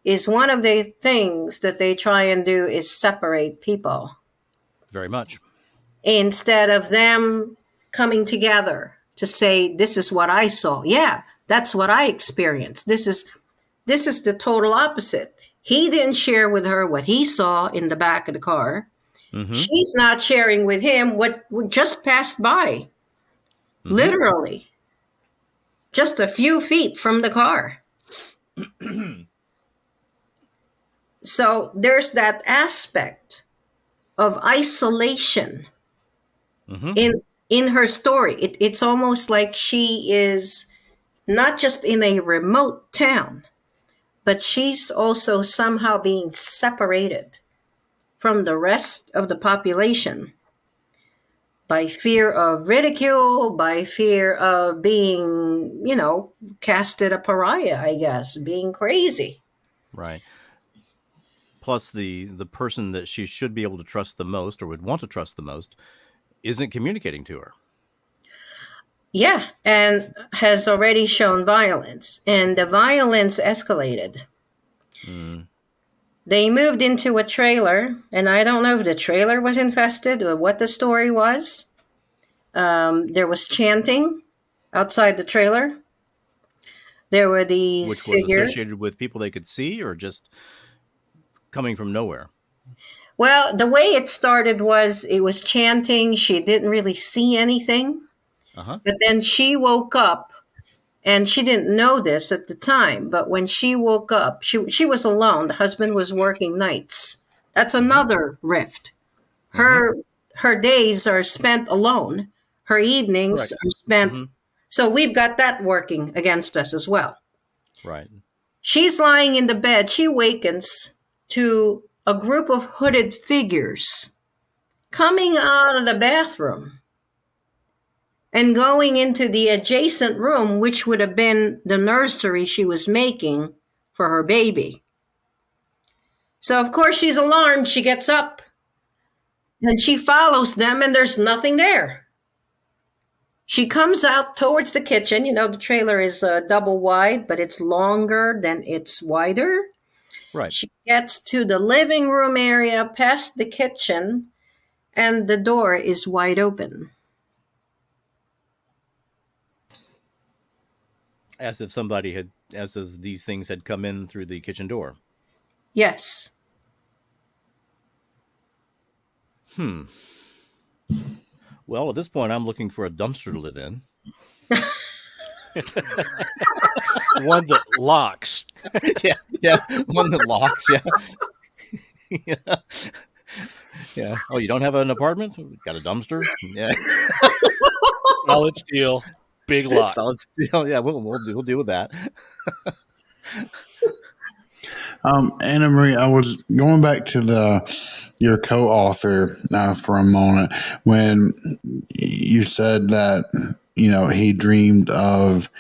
S5: is one of the things that they try and do is separate people.
S4: Very much. Instead
S5: of them coming together to say, this is what I saw. Yeah, that's what I experienced. This is the total opposite. He didn't share with her what he saw in the back of the car. Mm-hmm. She's not sharing with him what just passed by. Mm-hmm. Literally. just a few feet from the car. So there's that aspect of isolation in her story. It's almost like she is not just in a remote town, but she's also somehow being separated from the rest of the population by fear of ridicule, by fear of being, casted a pariah, I guess, being crazy.
S4: Right. Plus, the person that she should be able to trust the most, or would want to trust the most, isn't communicating to her.
S5: Yeah, and has already shown violence, and the violence escalated. They moved into a trailer, and I don't know if the trailer was infested or what the story was. There was chanting outside the trailer. There were these
S4: Which was
S5: figures
S4: associated with people they could see, or just coming from nowhere?
S5: Well, the way it started was it was chanting. She didn't really see anything. But then she woke up, and she didn't know this at the time. But when she woke up, she was alone. The husband was working nights. That's another rift. Her days are spent alone. Her evenings are spent. So we've got that working against us as well.
S4: Right.
S5: She's lying in the bed. She wakens to a group of hooded figures coming out of the bathroom and going into the adjacent room, which would have been the nursery she was making for her baby. So, of course, she's alarmed. She gets up and she follows them, and there's nothing there. She comes out towards the kitchen. The trailer is double wide, but it's longer than it's wider.
S4: Right.
S5: She gets to the living room area, past the kitchen, and the door is wide open.
S4: As if these things had come in through the kitchen door.
S5: Yes.
S4: Well, at this point, I'm looking for a dumpster to live in.
S6: One that locks.
S4: yeah, one that locks. Yeah. Yeah. Oh, you don't have an apartment? Got a dumpster? Yeah.
S6: Solid steel, big lock.
S4: Solid steel. Yeah, we'll deal with that.
S3: Anna Marie, I was going back to your co-author for a moment when you said that he dreamed of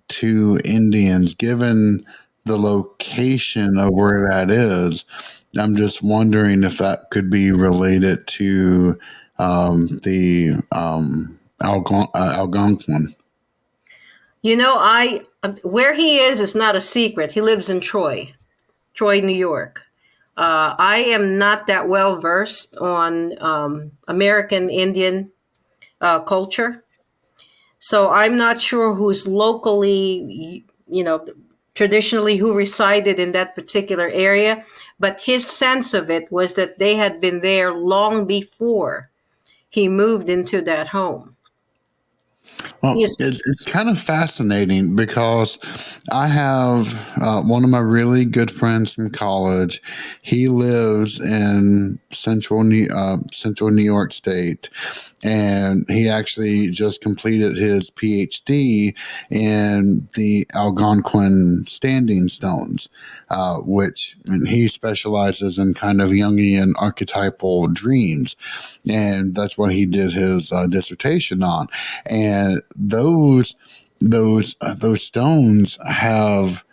S3: two Indians. Given the location of where that is, I'm just wondering if that could be related to the Algonquin.
S5: Where he is not a secret. He lives in Troy, New York. I am not that well versed on American Indian culture. So I'm not sure who's locally, traditionally who resided in that particular area. But his sense of it was that they had been there long before he moved into that home.
S3: Well, it's kind of fascinating because I have one of my really good friends from college. He lives in central New York State, and he actually just completed his PhD in the Algonquin standing stones, which he specializes in kind of Jungian archetypal dreams, and that's what he did his dissertation on. And those stones have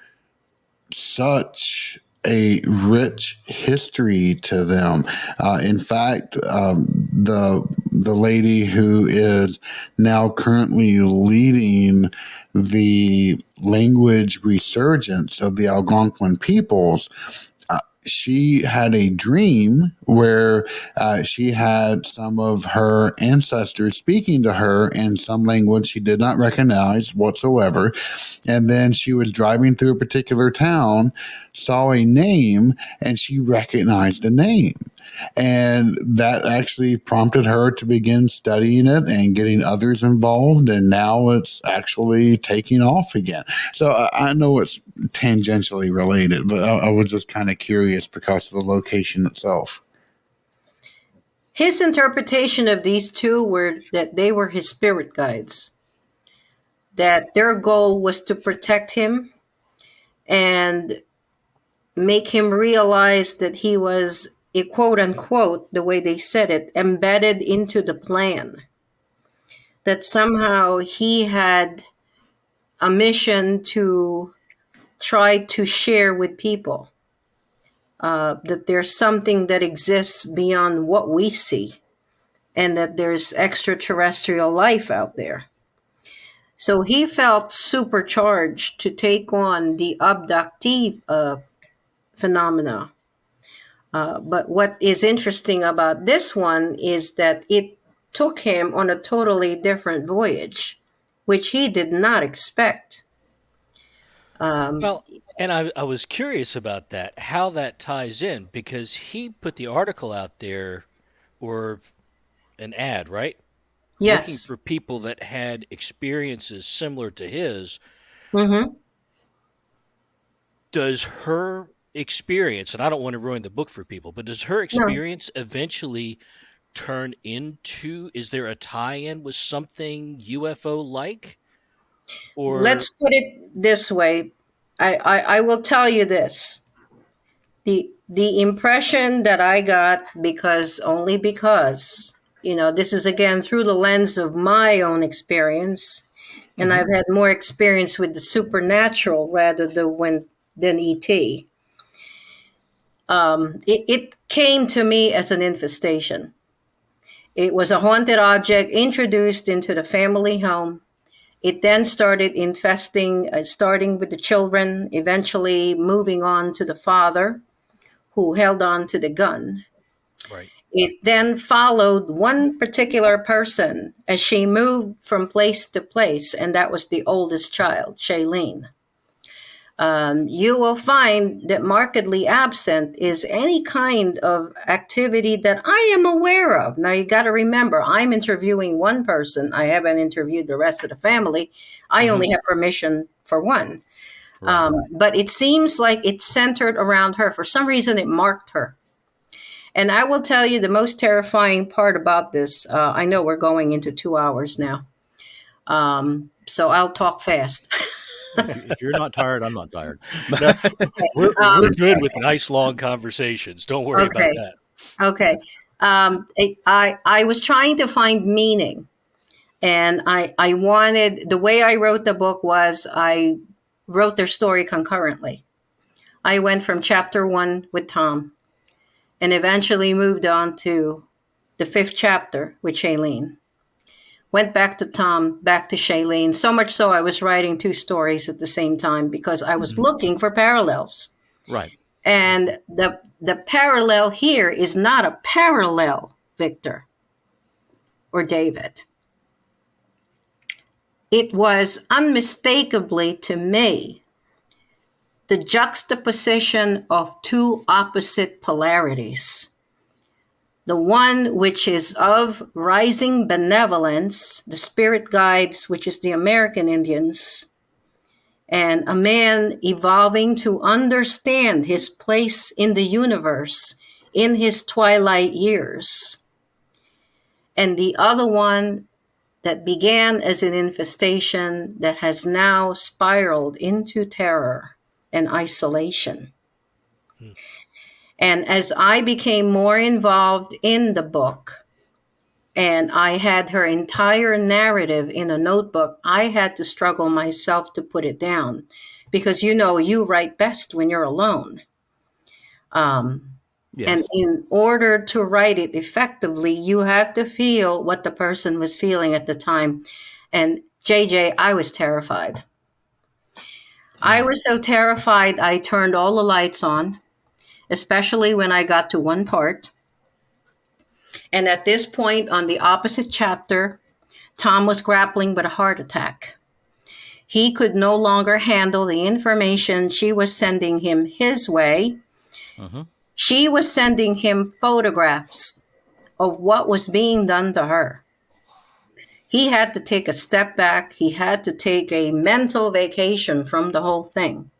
S3: such a rich history to them. In fact, the lady who is now currently leading the language resurgence of the Algonquin peoples, she had a dream where she had some of her ancestors speaking to her in some language she did not recognize whatsoever. And then she was driving through a particular town, saw a name, and she recognized the name. And that actually prompted her to begin studying it and getting others involved. And now it's actually taking off again. So I know it's tangentially related, but I was just kind of curious because of the location itself.
S5: His interpretation of these two were that they were his spirit guides, that their goal was to protect him and make him realize that he was, a quote unquote, the way they said it, embedded into the plan. That somehow he had a mission to try to share with people. That there's something that exists beyond what we see, and that there's extraterrestrial life out there. So he felt supercharged to take on the abductee phenomena. But what is interesting about this one is that it took him on a totally different voyage, which he did not expect.
S6: Well, and I was curious about that, how that ties in, because he put the article out there, or an ad, right? Looking
S5: Yes.
S6: for people that had experiences similar to his.
S5: Mm-hmm.
S6: Does her experience, and I don't want to ruin the book for people, but does her experience eventually turn into, is there a tie-in with something UFO like? Or
S5: Let's put it this way. I will tell you this. The impression that I got, because this is again through the lens of my own experience, and I've had more experience with the supernatural rather than ET. It came to me as an infestation. It was a haunted object introduced into the family home. It then started infesting, starting with the children, eventually moving on to the father, who held on to the gun.
S6: right.
S5: It then followed one particular person as she moved from place to place, and that was the oldest child, Shailene. You will find that markedly absent is any kind of activity that I am aware of. Now, you got to remember, I'm interviewing one person. I haven't interviewed the rest of the family. I only have permission for one.
S4: Right.
S5: But it seems like it's centered around her. For some reason, it marked her. And I will tell you the most terrifying part about this. I know we're going into 2 hours now. So I'll talk fast.
S4: If you're not tired, I'm not tired.
S6: We're good with nice long conversations. Don't worry about that.
S5: Okay. I was trying to find meaning, and I wanted, the way I wrote the book was I wrote their story concurrently. I went from chapter 1 with Tom and eventually moved on to the 5th chapter with Shailene. Went back to Tom, back to Shailene, so much so I was writing 2 stories at the same time because I was looking for parallels.
S4: Right.
S5: And the parallel here is not a parallel, Victor or David. It was unmistakably to me the juxtaposition of 2 opposite polarities. The one which is of rising benevolence, the spirit guides, which is the American Indians, and a man evolving to understand his place in the universe in his twilight years. And the other one that began as an infestation that has now spiraled into terror and isolation. And as I became more involved in the book, and I had her entire narrative in a notebook, I had to struggle myself to put it down because, you write best when you're alone.
S4: Yes.
S5: And in order to write it effectively, you have to feel what the person was feeling at the time. And JJ, I was terrified. I was so terrified, I turned all the lights on, especially when I got to one part. And at this point on the opposite chapter, Tom was grappling with a heart attack. He could no longer handle the information she was sending him his way. She was sending him photographs of what was being done to her. He had to take a step back. He had to take a mental vacation from the whole thing.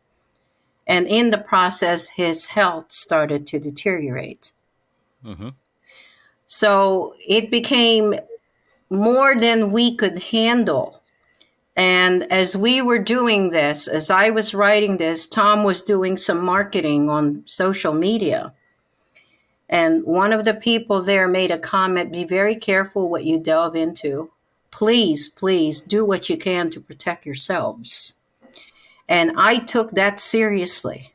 S5: And in the process, his health started to deteriorate.
S4: Mm-hmm.
S5: So it became more than we could handle. And as we were doing this, as I was writing this, Tom was doing some marketing on social media. And one of the people there made a comment, be very careful what you delve into. Please, please do what you can to protect yourselves. And I took that seriously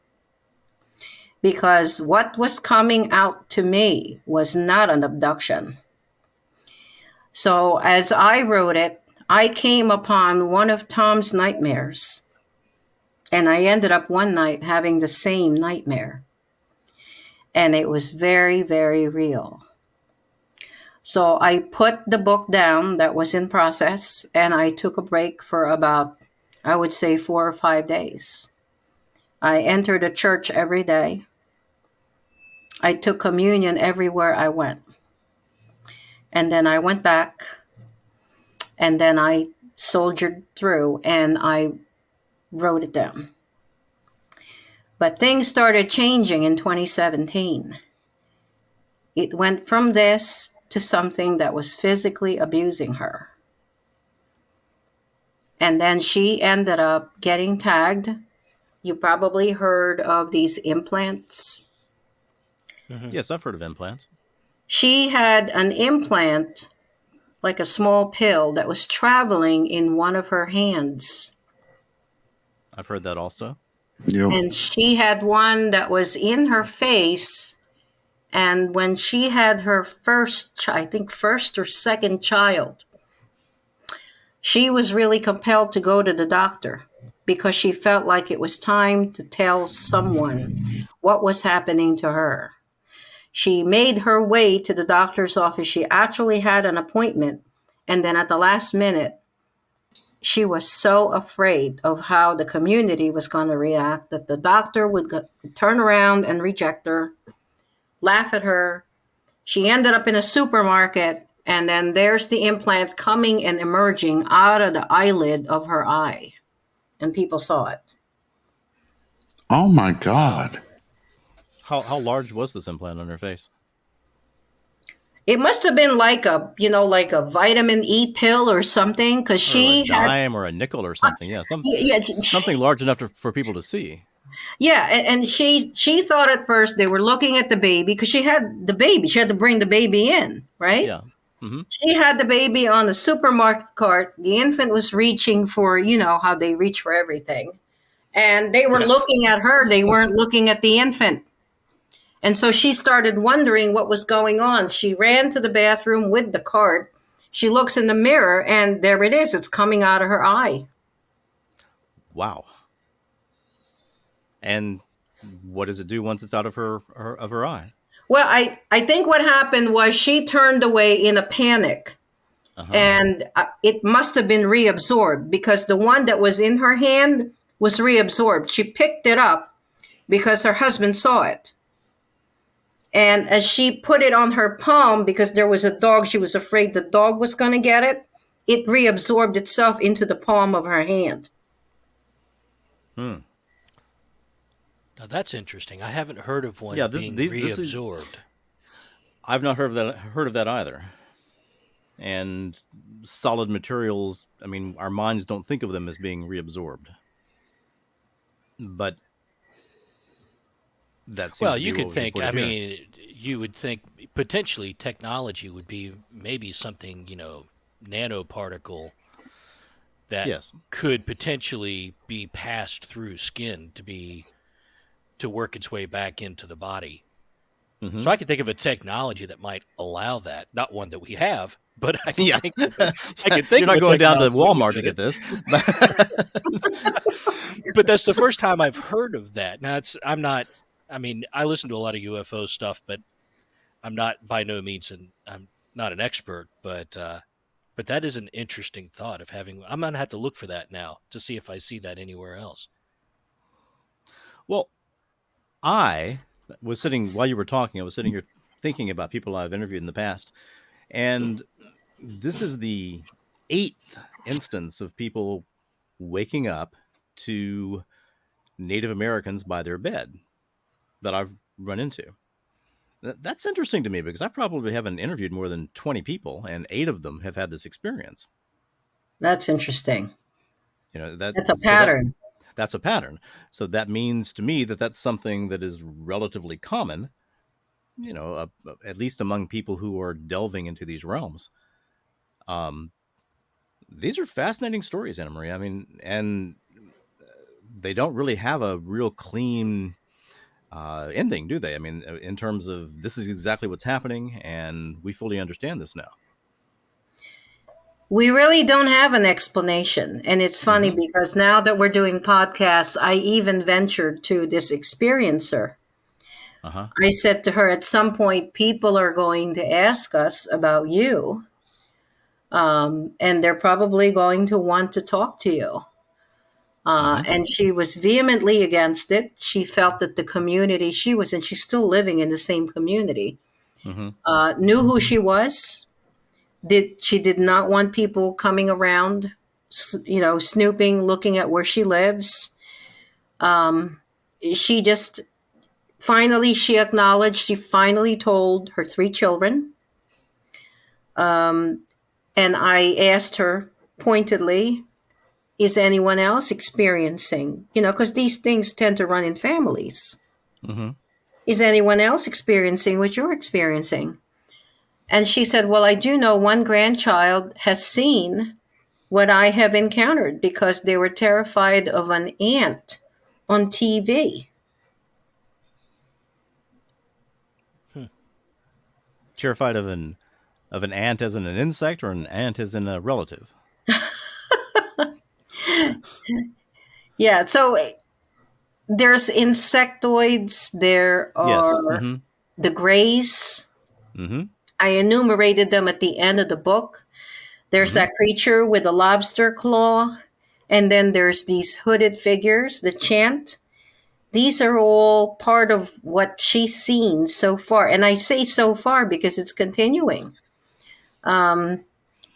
S5: because what was coming out to me was not an abduction. So as I wrote it, I came upon one of Tom's nightmares. And I ended up one night having the same nightmare. And it was very, very real. So I put the book down that was in process, and I took a break for about, I would say, 4 or 5 days. I entered a church every day. I took communion everywhere I went. And then I went back, and then I soldiered through, and I wrote it down. But things started changing in 2017. It went from this to something that was physically abusing her. And then she ended up getting tagged. You probably heard of these implants.
S4: Mm-hmm. Yes, I've heard of implants.
S5: She had an implant, like a small pill, that was traveling in one of her hands.
S4: I've heard that also.
S3: Yep.
S5: And she had one that was in her face. And when she had her first or second child, she was really compelled to go to the doctor because she felt like it was time to tell someone what was happening to her. She made her way to the doctor's office. She actually had an appointment. And then at the last minute, she was so afraid of how the community was going to react that the doctor would turn around and reject her, laugh at her. She ended up in a supermarket, and then there's the implant coming and emerging out of the eyelid of her eye. And people saw it.
S3: Oh my God.
S4: How large was this implant on her face?
S5: It must have been like a vitamin E pill or something, because she
S4: a dime or a nickel or something. Yeah, something large enough for people to see.
S5: Yeah, and she thought at first they were looking at the baby because she had the baby. She had to bring the baby in, right?
S4: Yeah. Mm-hmm.
S5: She had the baby on the supermarket cart. The infant was reaching for, how they reach for everything. And they were looking at her. They weren't looking at the infant. And so she started wondering what was going on. She ran to the bathroom with the cart. She looks in the mirror, and there it is. It's coming out of her eye.
S4: Wow. And what does it do once it's out of her eye?
S5: Well, I think what happened was she turned away in a panic. Uh-huh. And it must have been reabsorbed because the one that was in her hand was reabsorbed. She picked it up because her husband saw it. And as she put it on her palm, because there was a dog, she was afraid the dog was going to get it, it reabsorbed itself into the palm of her hand.
S6: Now that's interesting. I haven't heard of one being reabsorbed.
S4: I've not heard of that either. And solid materials, I mean, our minds don't think of them as being reabsorbed. But that's
S6: you could think. I mean, you would think potentially technology would be maybe something, nanoparticle that could potentially be passed through skin to work its way back into the body. Mm-hmm. So I could think of a technology that might allow that. Not one that we have, but I think I could think.
S4: You're not going down to Walmart to get this.
S6: But that's the first time I've heard of that. Now I listen to a lot of UFO stuff, but I'm not by no means I'm not an expert, but that is an interesting thought of having. I'm gonna have to look for that now to see if I see that anywhere else.
S4: Well, I was sitting while you were talking. I was sitting here thinking about people I've interviewed in the past, and this is the 8th instance of people waking up to Native Americans by their bed that I've run into. That's interesting to me because I probably haven't interviewed more than 20 people, and 8 of them have had this experience.
S5: That's interesting.
S4: That's
S5: a pattern.
S4: That's a pattern. So that means to me that that's something that is relatively common, at least among people who are delving into these realms. These are fascinating stories, Anna Marie. I mean, and they don't really have a real clean ending, do they? I mean, in terms of this is exactly what's happening, and we fully understand this now.
S5: We really don't have an explanation. And it's funny because now that we're doing podcasts, I even ventured to this experiencer. I said to her, at some point, people are going to ask us about you. And they're probably going to want to talk to you. And she was vehemently against it. She felt that the community she was in, she's still living in the same community, knew who she was. She did not want people coming around, snooping, looking at where she lives. She just she acknowledged, she finally told her 3 children. And I asked her pointedly, is anyone else experiencing, because these things tend to run in families. Is anyone else experiencing what you're experiencing? And she said, well, I do know one grandchild has seen what I have encountered because they were terrified of an ant on TV.
S4: Terrified of an ant as in an insect or an ant as in a relative?
S5: Yeah, so there's insectoids, there are the grays. I enumerated them at the end of the book. There's that creature with a lobster claw, and then there's these hooded figures, the chant. These are all part of what she's seen so far. And I say so far because it's continuing. Tom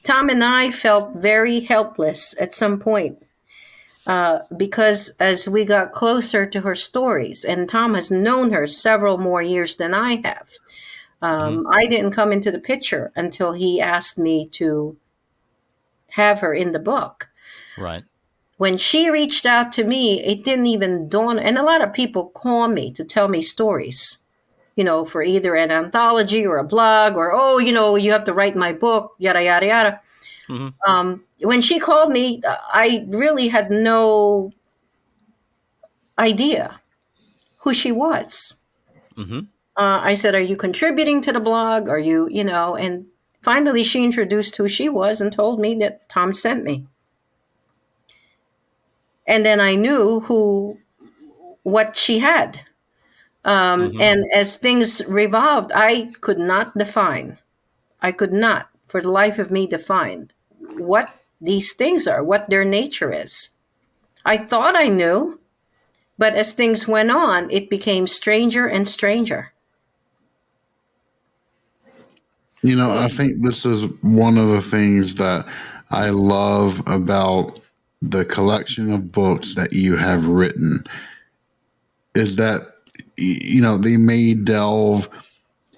S5: and I felt very helpless at some point because as we got closer to her stories, and Tom has known her several more years than I have, I didn't come into the picture until he asked me to have her in the book.
S4: Right.
S5: When she reached out to me, it didn't even dawn. And a lot of people call me to tell me stories, for either an anthology or a blog or, you have to write my book, yada, yada, yada. When she called me, I really had no idea who she was. I said, are you contributing to the blog? Are you, and finally she introduced who she was and told me that Tom sent me. And then I knew what she had. And as things revolved, I could not, for the life of me, define what these things are, what their nature is. I thought I knew, but as things went on, it became stranger and stranger.
S3: I think this is one of the things that I love about the collection of books that you have written is that, they may delve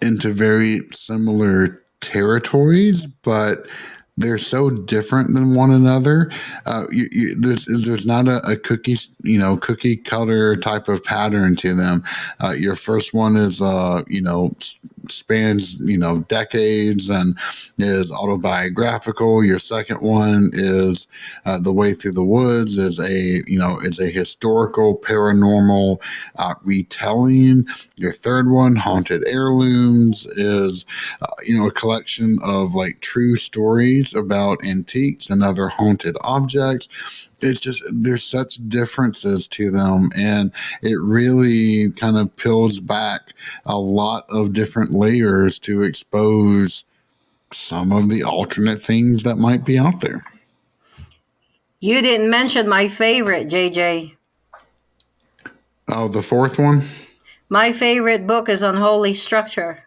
S3: into very similar territories, but they're so different than one another. There's not a cookie cutter type of pattern to them. Your first one is, spans, decades and is autobiographical. Your second one is The Way Through the Woods is a historical paranormal retelling. Your third one, Haunted Heirlooms, is, a collection of like true stories about antiques and other haunted objects. It's just, there's such differences to them, and it really kind of peels back a lot of different layers to expose some of the alternate things that might be out there.
S5: You didn't mention my favorite, JJ.
S3: Oh, the fourth one?
S5: My favorite book is Unholy Structure.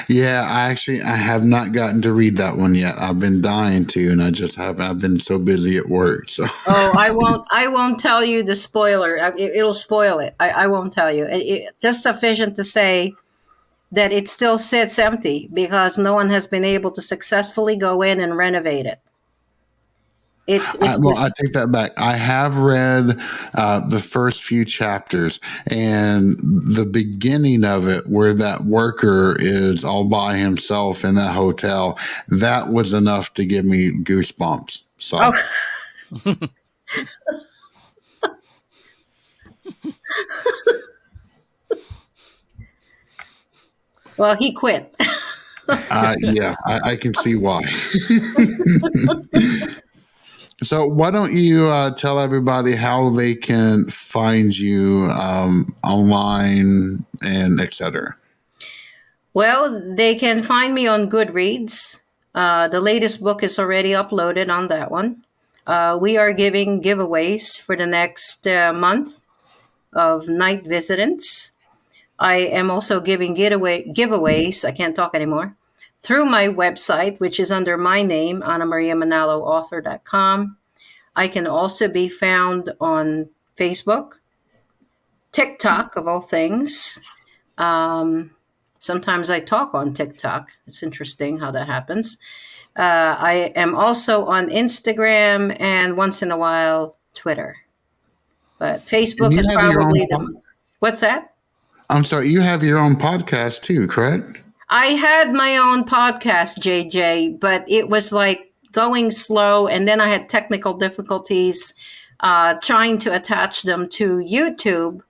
S3: Yeah, I have not gotten to read that one yet. I've been dying to, and I just haven't. I've been so busy at work. So
S5: Oh, I won't tell you the spoiler. It'll spoil it. I won't tell you. Just sufficient to say that it still sits empty because no one has been able to successfully go in and renovate it. It's
S3: well, I
S5: just
S3: take that back. I have read the first few chapters, and the beginning of it, where that worker is all by himself in that hotel, that was enough to give me goosebumps. So.
S5: oh, well, he quit.
S3: Yeah, I can see why. So, why don't you tell everybody how they can find you online and etc.
S5: Well, they can find me on Goodreads. The latest book is already uploaded on that one. We are giving giveaways for the next month of night visitants. I am also giving giveaways. I can't talk anymore. Through my website, which is under my name, AnnaMariaManaloAuthor.com. I can also be found on Facebook, TikTok, of all things. Um, Sometimes I talk on TikTok. It's interesting how that happens. I am also on Instagram and once in a while Twitter. But
S3: And
S5: Facebook
S3: you
S5: is
S3: have your
S5: probably
S3: own.
S5: the. What's that?
S3: I'm sorry, you have your own podcast too, correct?
S5: I had my own podcast, JJ, but it was like going slow, and then I had technical difficulties trying to attach them to YouTube,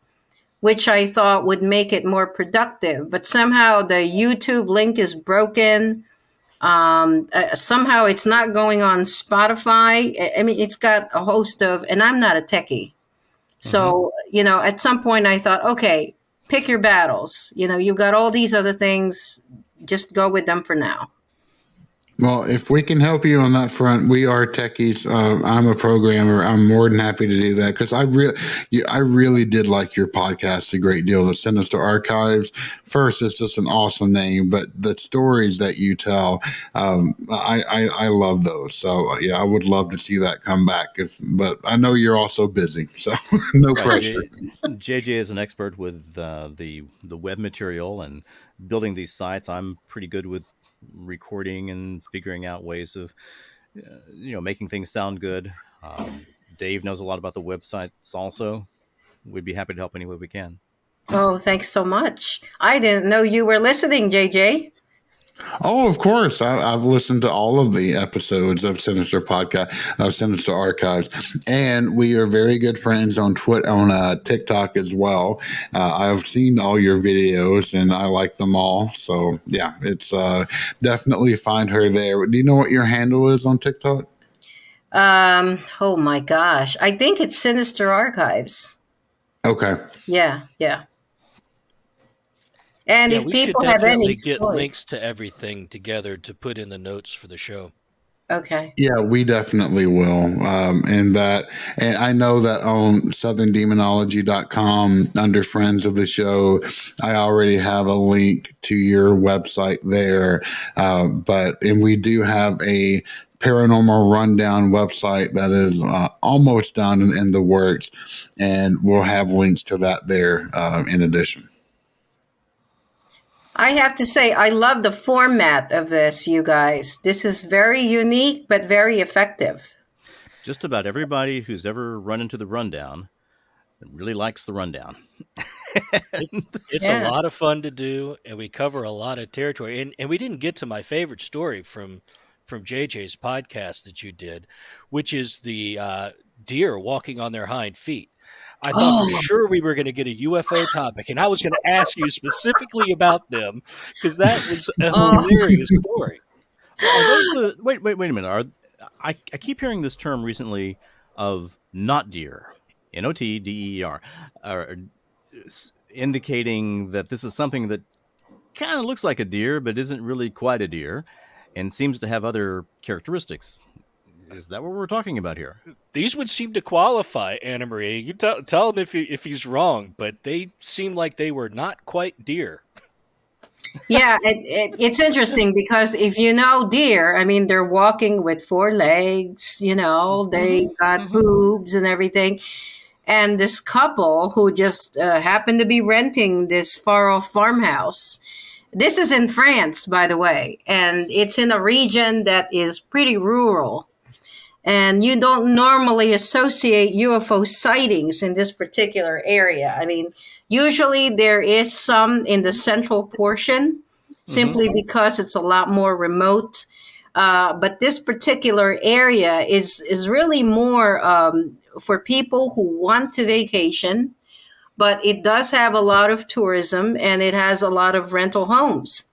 S5: which I thought would make it more productive. But somehow the YouTube link is broken. Somehow it's not going on Spotify. I mean, it's got a host of, and I'm not a techie. So, at some point I thought, okay, pick your battles. You've got all these other things, just go with them for now.
S3: Well, if we can help you on that front, we are techies. I'm a programmer. I'm more than happy to do that because I really did like your podcast a great deal. The Sinister Archives. First, it's just an awesome name, but the stories that you tell, I love those. So yeah, I would love to see that come back. But I know you're also busy, so no
S4: Right,
S3: pressure.
S4: JJ is an expert with the web material and building these sites. I'm pretty good with recording and figuring out ways of making things sound good. Dave knows a lot about the websites also. We'd be happy to help any way we can.
S5: Oh, thanks so much. I didn't know you were listening, JJ.
S3: Oh, of course. I've listened to all of the episodes of Sinister Podcast, of Sinister Archives, and we are very good friends on Twitter, on TikTok as well. I've seen all your videos, and I like them all. So yeah, it's definitely find her there. Do you know what your handle is on TikTok?
S5: Oh my gosh. I think it's Sinister Archives.
S3: Okay.
S5: Yeah, yeah. And
S6: Yeah,
S5: if
S6: we should
S5: people have any
S6: definitely get
S5: stories.
S6: links to everything together to put in the notes for the show.
S5: Okay.
S3: Yeah, we definitely will. And I know that on southerndemonology.com under friends of the show, I already have a link to your website there. And we do have a paranormal rundown website that is almost done in the works, and we'll have links to that there in addition.
S5: I have to say, I love the format of this, you guys. This is very unique, but very effective.
S4: Just about everybody who's ever run into the rundown really likes the rundown.
S6: It's a
S5: Yeah.
S6: lot of fun to do, and we cover a lot of territory. And we didn't get to my favorite story from JJ's podcast that you did, which is the deer walking on their hind feet. I thought for
S5: Oh,
S6: sure we were going to get a UFO topic, and I was going to ask you specifically about them because that was a
S5: oh.
S6: hilarious story.
S4: Well, are those the wait a minute? I keep hearing this term recently of not deer, NOTDER, indicating that this is something that kind of looks like a deer but isn't really quite a deer, and seems to have other characteristics. Is that what we're talking about here?
S6: These would seem to qualify, Anna Marie. You tell him if he's wrong, but they seem like they were not quite deer.
S5: Yeah, it's interesting because if you know deer, I mean, they're walking with four legs, they got hooves and everything. And this couple who just happened to be renting this far off farmhouse. This is in France, by the way, and it's in a region that is pretty rural. And you don't normally associate UFO sightings in this particular area. I mean, usually there is some in the central portion, simply because it's a lot more remote. But this particular area is really more for people who want to vacation, but it does have a lot of tourism and it has a lot of rental homes.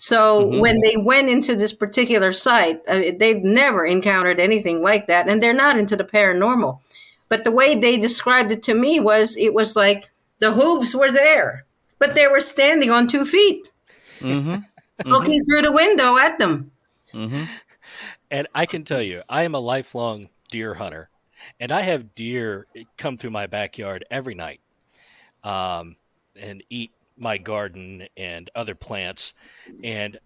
S5: So when they went into this particular site, they've never encountered anything like that, and they're not into the paranormal. But the way they described it to me it was like the hooves were there, but they were standing on 2 feet, looking through the window at them.
S6: And I can tell you, I am a lifelong deer hunter, and I have deer come through my backyard every night and eat my garden and other plants. And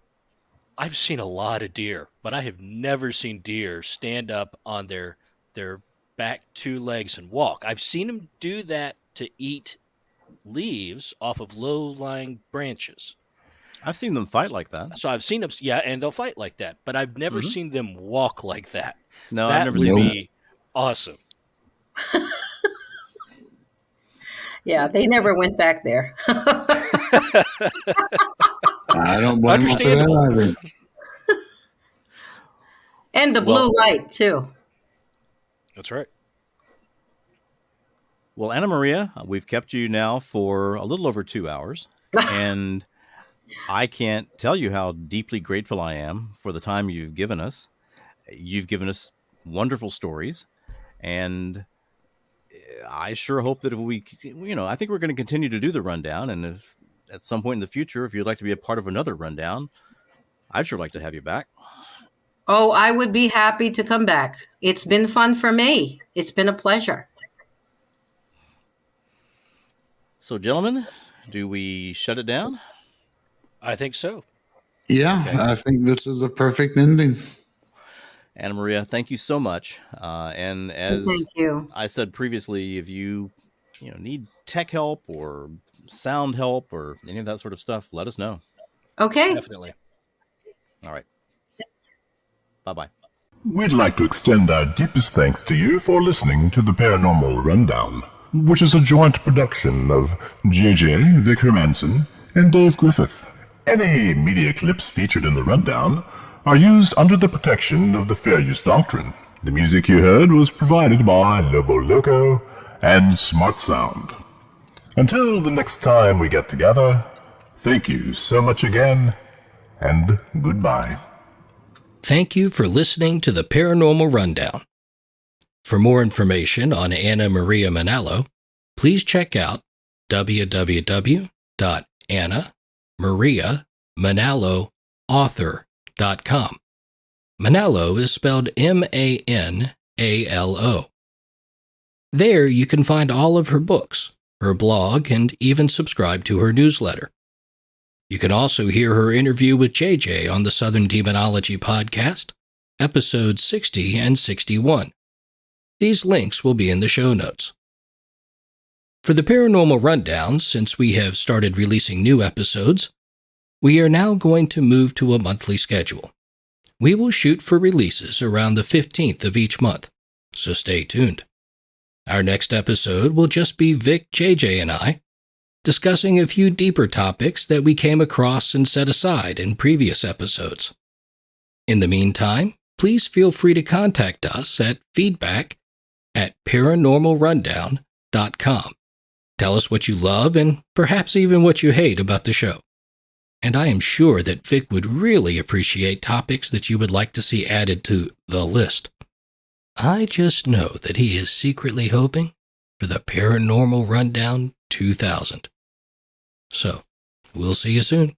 S6: I've seen a lot of deer, but I have never seen deer stand up on their back 2 legs and walk. I've seen them do that to eat leaves off of low-lying branches.
S4: I've seen them fight like that.
S6: So I've seen them, and they'll fight like that, but I've never seen them walk like that.
S4: No,
S6: that
S4: I've never
S6: would
S4: seen
S6: be awesome.
S5: Yeah, they never went back there.
S3: I don't blame them for that either.
S5: And the blue light, too.
S6: That's right.
S4: Well, Anna Maria, we've kept you now for a little over 2 hours, and I can't tell you how deeply grateful I am for the time you've given us. You've given us wonderful stories, and I sure hope that if I think we're going to continue to do the rundown, and if at some point in the future, if you'd like to be a part of another rundown, I'd sure like to have you back.
S5: Oh, I would be happy to come back. It's been fun for me. It's been a pleasure.
S4: So, gentlemen, do we shut it down?
S6: I think so.
S3: Yeah,
S4: Okay.
S3: I think this is a perfect ending.
S4: Anna Maria, thank you so much. And as
S5: Thank you.
S4: I said previously, if you need tech help or sound help or any of that sort of stuff, let us know.
S5: Okay.
S6: Definitely.
S4: All right. Bye-bye.
S2: We'd like to extend our deepest thanks to you for listening to the Paranormal Rundown, which is a joint production of JJ, Vic Hermanson, and Dave Griffith. Any media clips featured in the rundown are used under the protection of the Fair Use Doctrine. The music you heard was provided by Lobo Loco and Smart Sound. Until the next time we get together, thank you so much again, and goodbye.
S1: Thank you for listening to the Paranormal Rundown. For more information on Anna Maria Manalo, please check out www.annamariamanaloauthor.com. Manalo is spelled M-A-N-A-L-O. There you can find all of her books, her blog, and even subscribe to her newsletter. You can also hear her interview with JJ on the Southern Demonology Podcast, episodes 60 and 61. These links will be in the show notes. For the Paranormal Rundown, since we have started releasing new episodes, we are now going to move to a monthly schedule. We will shoot for releases around the 15th of each month, so stay tuned. Our next episode will just be Vic, JJ, and I, discussing a few deeper topics that we came across and set aside in previous episodes. In the meantime, please feel free to contact us at feedback@paranormalrundown.com. Tell us what you love and perhaps even what you hate about the show. And I am sure that Vic would really appreciate topics that you would like to see added to the list. I just know that he is secretly hoping for the Paranormal Rundown 2000. So, we'll see you soon.